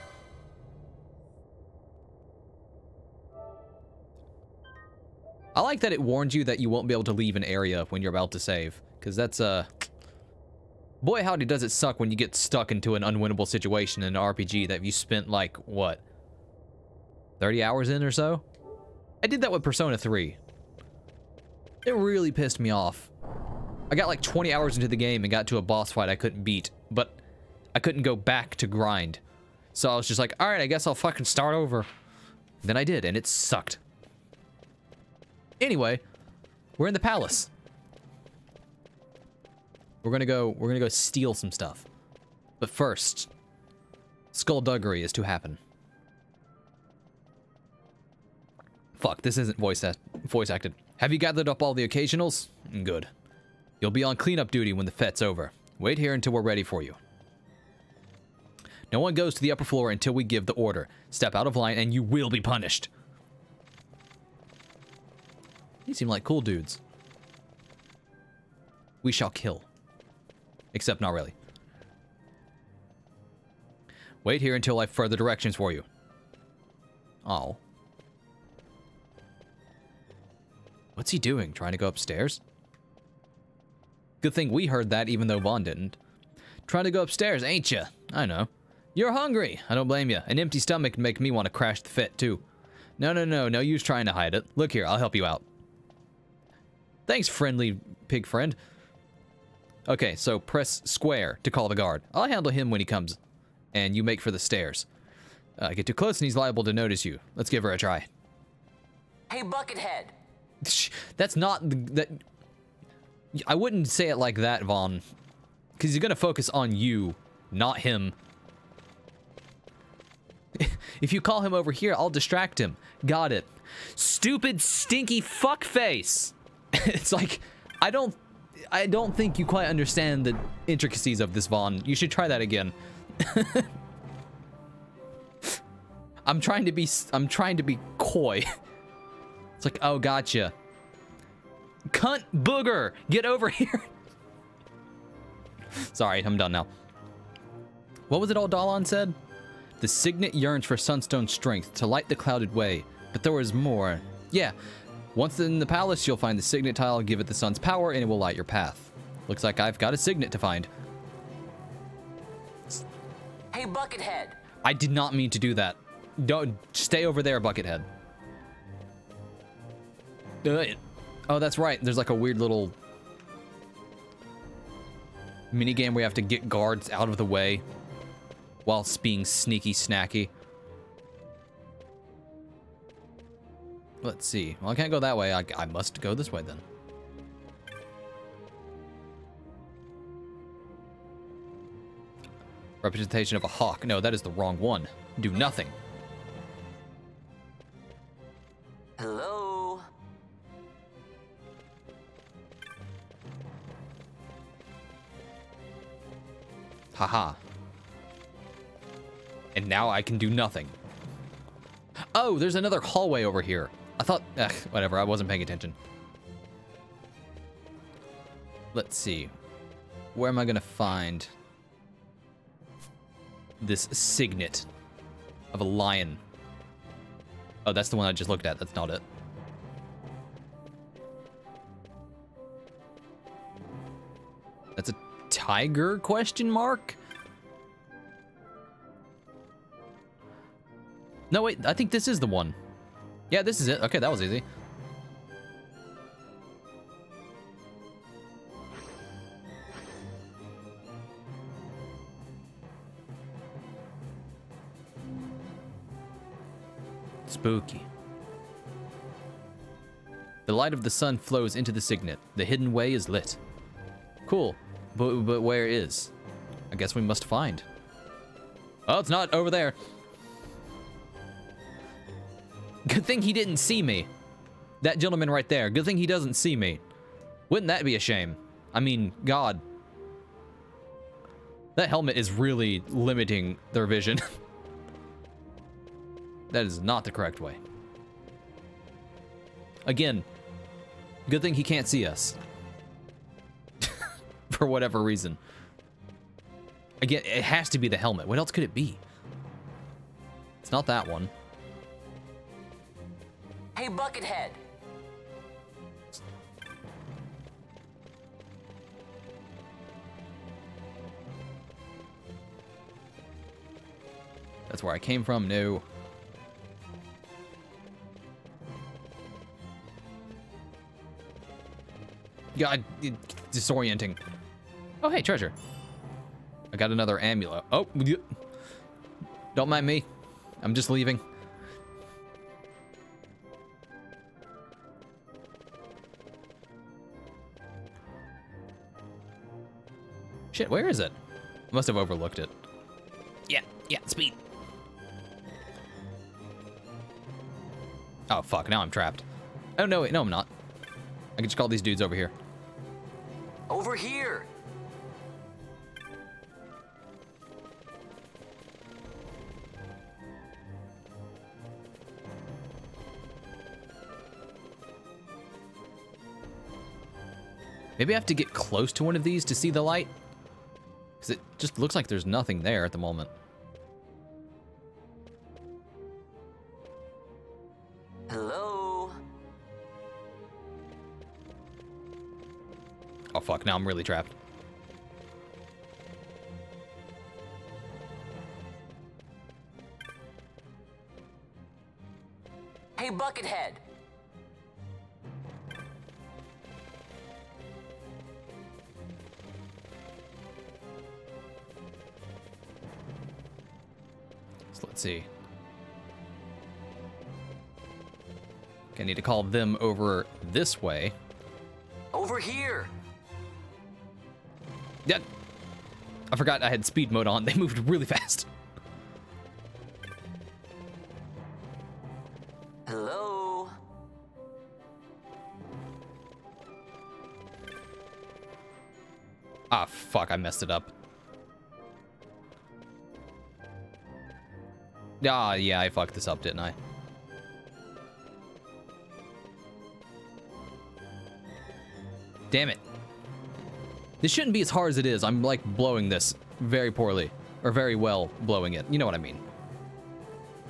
I like that it warns you that you won't be able to leave an area when you're about to save. Because that's, boy howdy does it suck when you get stuck into an unwinnable situation in an RPG that you spent, like, what? 30 hours in or so? I did that with Persona 3. It really pissed me off. I got like 20 hours into the game and got to a boss fight I couldn't beat, but I couldn't go back to grind. So I was just like, alright, I guess I'll fucking start over. Then I did, and it sucked. Anyway, we're in the palace. We're gonna go steal some stuff. But first, skullduggery is to happen. Fuck, this isn't voice acted. Have you gathered up all the occasionals? Good. You'll be on cleanup duty when the fet's over. Wait here until we're ready for you. No one goes to the upper floor until we give the order. Step out of line and you will be punished. These seem like cool dudes. We shall kill. Except not really. Wait here until I have further directions for you. Oh. What's he doing? Trying to go upstairs? Good thing we heard that even though Vaan didn't. Trying to go upstairs, ain't ya? I know. You're hungry. I don't blame you. An empty stomach can make me want to crash the fit, too. No use trying to hide it. Look here, I'll help you out. Thanks, friendly pig friend. Okay, so press square to call the guard. I'll handle him when he comes. And you make for the stairs. Get too close and he's liable to notice you. Let's give her a try. Hey, Buckethead. That's not... that. I wouldn't say it like that, Vaan. Because he's going to focus on you, not him. If you call him over here, I'll distract him. Got it. Stupid, stinky fuckface. It's like, I don't think you quite understand the intricacies of this, Vaan. You should try that again. I'm trying to be coy. It's like, oh, gotcha. Cunt booger, get over here. Sorry, I'm done now. What was it all Dahlon said? The signet yearns for sunstone strength to light the clouded way, but there was more. Yeah, once in the palace, you'll find the signet tile, give it the sun's power, and it will light your path. Looks like I've got a signet to find. Hey, Buckethead. I did not mean to do that. Don't stay over there, Buckethead. Oh, that's right. There's like a weird little mini game where you have to get guards out of the way whilst being sneaky snacky. Let's see. Well, I can't go that way. I must go this way then. Representation of a hawk. No, that is the wrong one. Do nothing. Hello? Haha. And now I can do nothing. Oh, there's another hallway over here. I thought, whatever, I wasn't paying attention. Let's see. Where am I gonna find this signet of a lion? Oh, that's the one I just looked at. That's not it. That's a tiger question mark? No, wait, I think this is the one. Yeah, this is it. Okay, that was easy. Spooky. The light of the sun flows into the signet. The hidden way is lit. Cool, but where is? I guess we must find. Oh, it's not over there. Good thing he didn't see me. That gentleman right there. Good thing he doesn't see me. Wouldn't that be a shame? I mean, God. That helmet is really limiting their vision. That is not the correct way. Again, good thing he can't see us. For whatever reason. Again, it has to be the helmet. What else could it be? It's not that one. Hey, Buckethead. That's where I came from. No. God, disorienting. Oh, hey, treasure. I got another amulet. Oh, don't mind me. I'm just leaving. Shit, where is it? I must have overlooked it. Yeah, speed. Oh, fuck, now I'm trapped. Oh, no, wait, no, I'm not. I can just call these dudes over here. Over here. Maybe I have to get close to one of these to see the light? Because it just looks like there's nothing there at the moment. Hello? Oh, fuck. Now I'm really trapped. Hey, Buckethead. So let's see. Okay, I need to call them over this way. Over here. Yeah. I forgot I had speed mode on. They moved really fast. Hello? Ah, fuck, I messed it up. Ah, yeah, I fucked this up, didn't I? Damn it. This shouldn't be as hard as it is. I'm, like, blowing this very poorly. Or very well blowing it. You know what I mean.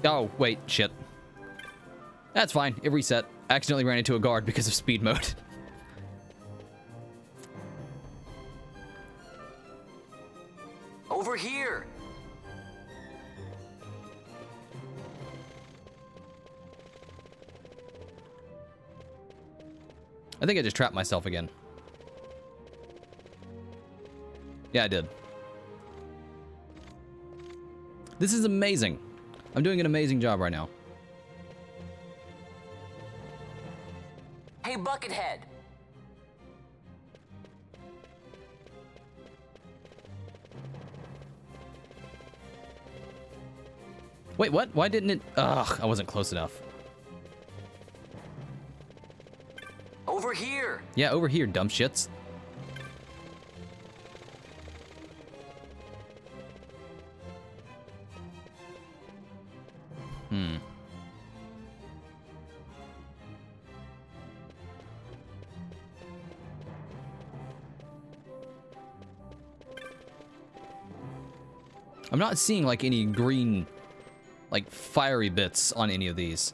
Oh, wait, shit. That's fine. It reset. I accidentally ran into a guard because of speed mode. Over here. I think I just trapped myself again. Yeah, I did. This is amazing. I'm doing an amazing job right now. Hey, Buckethead. Wait, what? Why didn't it? Ugh, I wasn't close enough. Over here. Yeah, over here, dumb shits. I'm not seeing like any green, like fiery bits on any of these.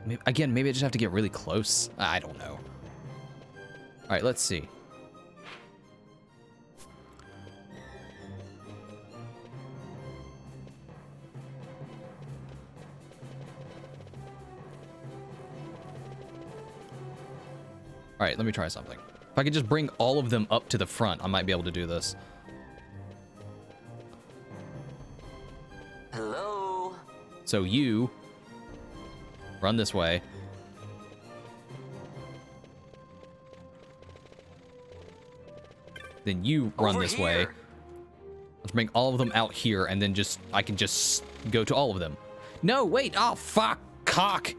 Maybe, again, maybe I just have to get really close. I don't know. All right, let's see. All right, let me try something. If I could just bring all of them up to the front, I might be able to do this. Hello? So you run this way. Then you run Over this here. way. Let's bring all of them out here, and then just I can just go to all of them. No, wait. Oh, fuck. Cock.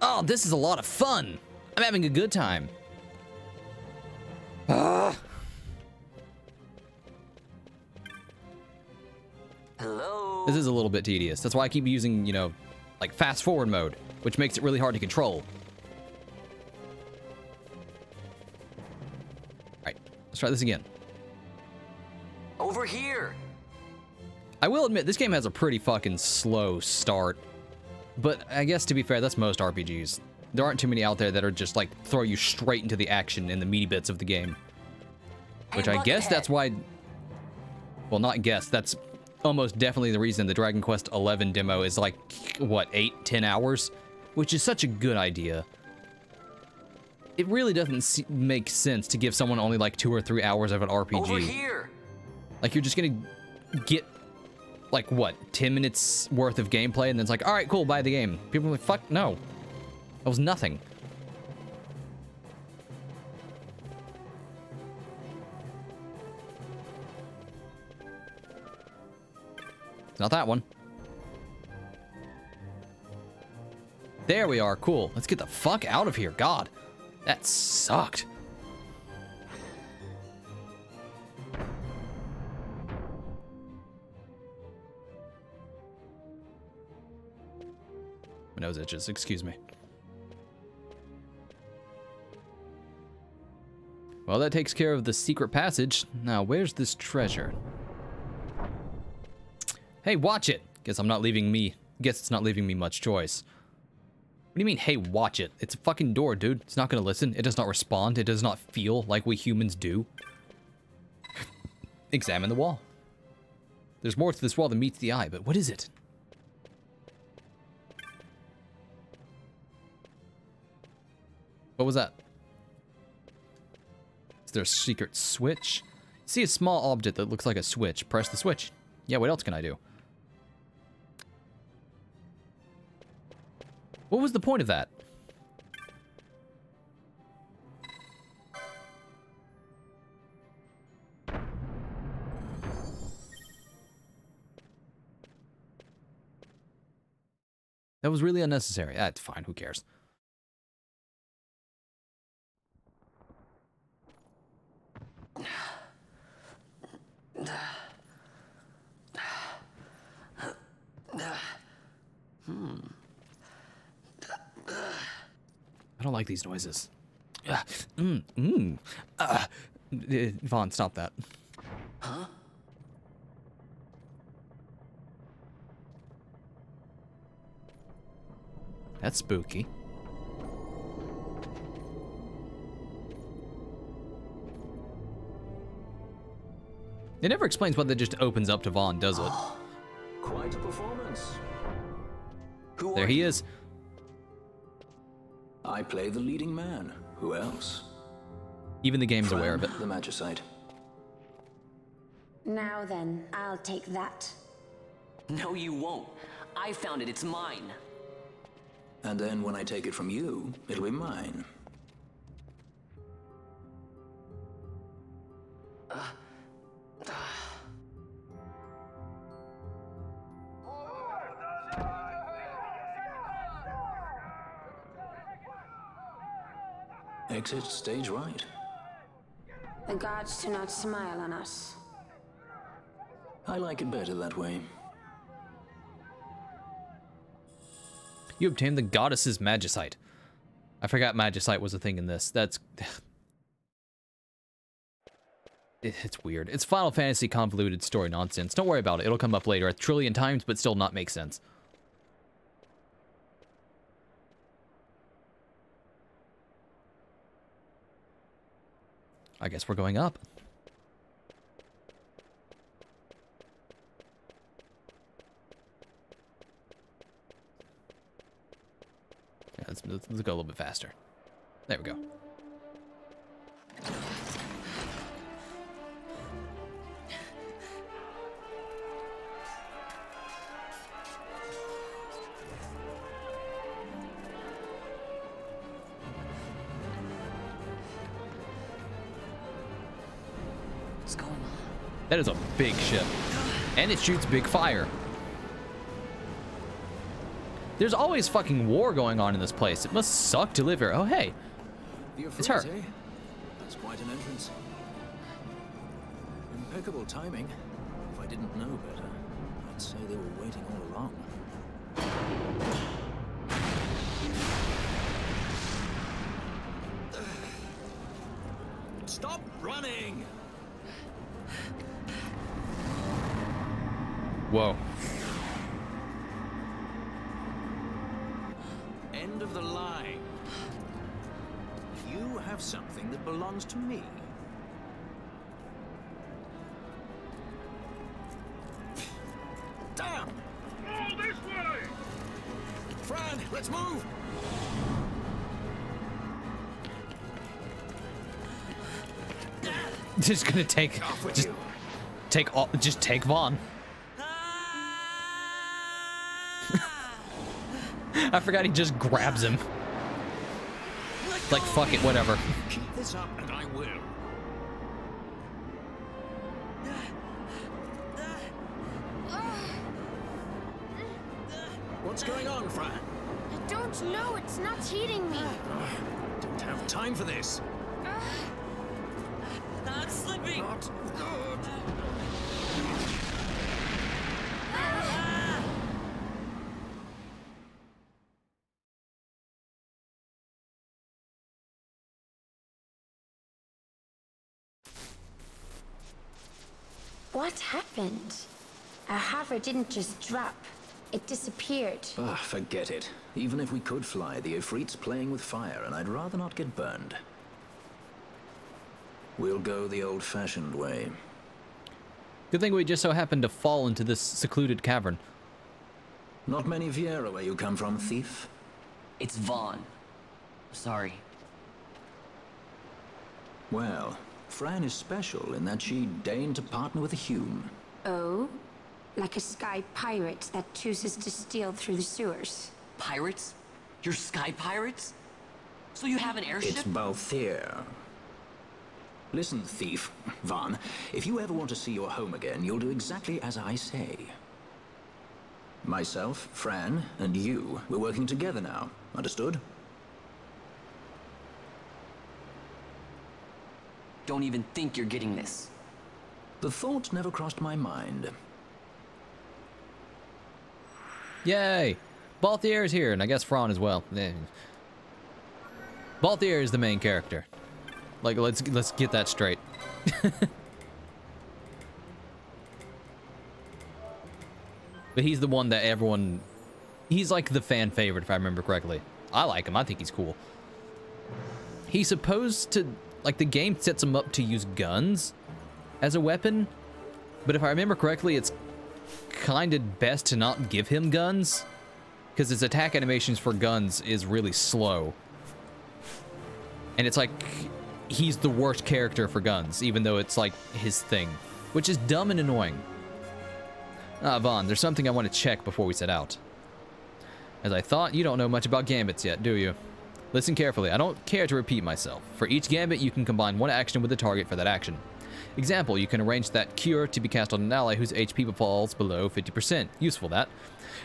Oh, this is a lot of fun. I'm having a good time. Ah. Hello? This is a little bit tedious. That's why I keep using, you know, like fast forward mode, which makes it really hard to control. All right, let's try this again. Over here. I will admit, this game has a pretty fucking slow start. But I guess, to be fair, that's most RPGs. There aren't too many out there that are just, like, throw you straight into the action and the meaty bits of the game. Which I guess that's why... Well, not guess. That's almost definitely the reason the Dragon Quest XI demo is, like, what, 8-10 hours? Which is such a good idea. It really doesn't make sense to give someone only, like, 2 or 3 hours of an RPG. Over here. Like, you're just gonna get... like, what, 10 minutes worth of gameplay, and then it's like, all right, cool, buy the game. People are like, fuck, no. That was nothing. It's not that one. There we are, cool. Let's get the fuck out of here, God. That sucked. My nose itches, excuse me. Well, that takes care of the secret passage. Now, where's this treasure? Hey, watch it! Guess it's not leaving me much choice. What do you mean, hey, watch it? It's a fucking door, dude. It's not gonna listen. It does not respond. It does not feel like we humans do. Examine the wall. There's more to this wall than meets the eye, but what is it? What was that? Is there a secret switch? See a small object that looks like a switch. Press the switch. Yeah, what else can I do? What was the point of that? That was really unnecessary. That's fine, who cares? I don't like these noises. Vaan, stop that. Huh? That's spooky. It never explains why that just opens up to Vaan, does it? Quite a performance. There he is. I play the leading man. Who else? Even the game's aware of it. The Magicite. Now then, I'll take that. No, you won't. I found it. It's mine. And then when I take it from you, it'll be mine. Exit stage right. The gods do not smile on us. I like it better that way. You obtained the goddess's Magicite. I forgot Magicite was a thing in this. That's... It's weird. It's Final Fantasy convoluted story nonsense. Don't worry about it. It'll come up later a trillion times, but still not make sense. I guess we're going up. Yeah, let's go a little bit faster. There we go. What's going on? That is a big ship. And it shoots big fire. There's always fucking war going on in this place. It must suck to live here. Oh, hey. It's her. Eh? That's quite an entrance. Impeccable timing. If I didn't know better, I'd say they were waiting all along. Stop running! Whoa. End of the line. You have something that belongs to me. Damn! All this way! Fran, let's move! Just gonna take... Just take Vaan. I forgot he just grabs him. Like, fuck it, whatever. Keep this up and I will. What's going on, Fran? I don't know. It's not heating me. Don't have time for this. I'm slipping. Not good. What happened? Our hover didn't just drop. It disappeared. Ah, forget it. Even if we could fly, the Ifrit's playing with fire, and I'd rather not get burned. We'll go the old-fashioned way. Good thing we just so happened to fall into this secluded cavern. Not many Viera where you come from, thief? It's Vaan. Sorry. Well, Fran is special in that she deigned to partner with a Hume. Oh? Like a sky pirate that chooses to steal through the sewers. Pirates? You're sky pirates? So you have an airship? It's Balthier. Listen, thief, Vaan, if you ever want to see your home again, you'll do exactly as I say. Myself, Fran, and you, we're working together now. Understood? Don't even think you're getting this. The thought never crossed my mind. Yay! Balthier is here, and I guess Fran as well. Balthier is the main character. Like, let's get that straight. But he's the one that everyone... He's like the fan favorite, if I remember correctly. I like him. I think he's cool. He's supposed to... Like, the game sets him up to use guns as a weapon. But if I remember correctly, it's kind of best to not give him guns. Because his attack animations for guns is really slow. And it's like... He's the worst character for guns, even though it's like his thing. Which is dumb and annoying. Vaan, there's something I want to check before we set out. As I thought, you don't know much about gambits yet, do you? Listen carefully, I don't care to repeat myself. For each gambit, you can combine one action with the target for that action. Example, you can arrange that cure to be cast on an ally whose HP falls below 50%. Useful, that.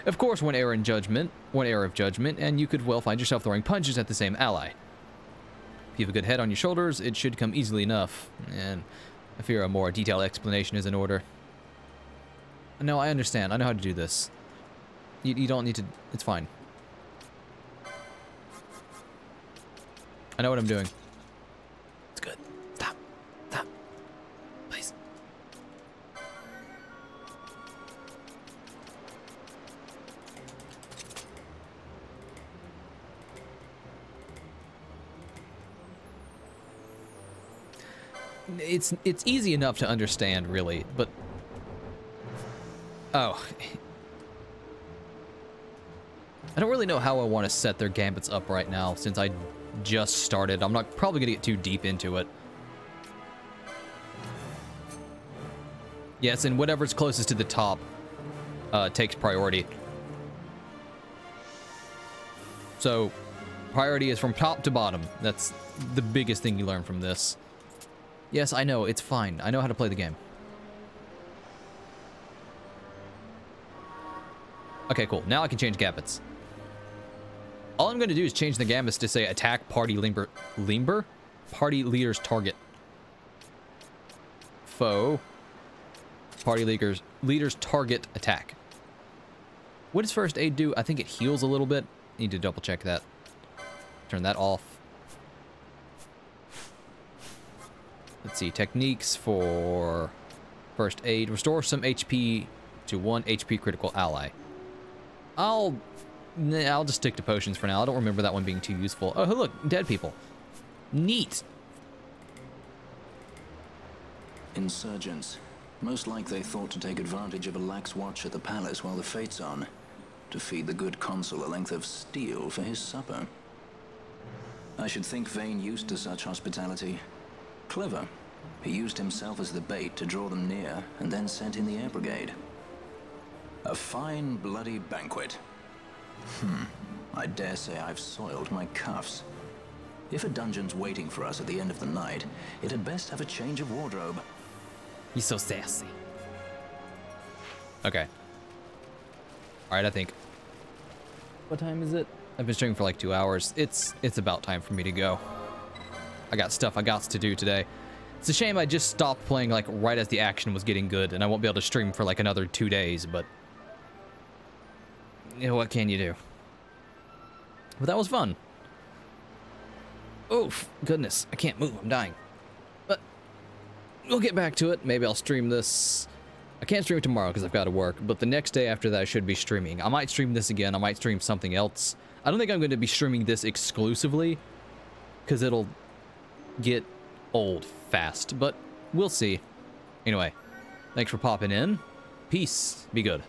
Of course, one error of judgment, and you could well find yourself throwing punches at the same ally. If you have a good head on your shoulders, it should come easily enough, and I fear a more detailed explanation is in order. No, I understand. I know how to do this. You don't need to... It's fine. I know what I'm doing. It's good. Stop. Stop. Please. It's easy enough to understand, really, but... Oh. I don't really know how I want to set their gambits up right now, since I just started. I'm not probably going to get too deep into it. Yes, and whatever's closest to the top takes priority. So, priority is from top to bottom. That's the biggest thing you learn from this. Yes, I know, it's fine. I know how to play the game. Okay, cool. Now I can change gambits. All I'm going to do is change the gambits to say attack party limber? Party leader's target. Foe. Party leader's target attack. What does first aid do? I think it heals a little bit. Need to double check that. Turn that off. Let's see. Techniques for first aid. Restore some HP to 1 HP critical ally. I'll just stick to potions for now. I don't remember that one being too useful. Oh, look, dead people. Neat. Insurgents. Most like they thought to take advantage of a lax watch at the palace while the fate's on, to feed the good consul a length of steel for his supper. I should think Vaan used to such hospitality. Clever. He used himself as the bait to draw them near, and then sent in the air brigade. A fine, bloody banquet. I dare say I've soiled my cuffs. If a dungeon's waiting for us at the end of the night, it had best have a change of wardrobe. He's so sassy. Okay. Alright, I think. What time is it? I've been streaming for like 2 hours. It's about time for me to go. I got stuff I got to do today. It's a shame I just stopped playing like right as the action was getting good, and I won't be able to stream for like another 2 days, but... You know, what can you do? But that was fun. Oof, goodness, I can't move, I'm dying. But we'll get back to it. Maybe I'll stream this I can't stream it tomorrow because I've got to work, but the next day after that I should be streaming. I might stream this again. I might stream something else. I don't think I'm going to be streaming this exclusively because it'll get old fast, but we'll see. Anyway, thanks for popping in. Peace. Be good.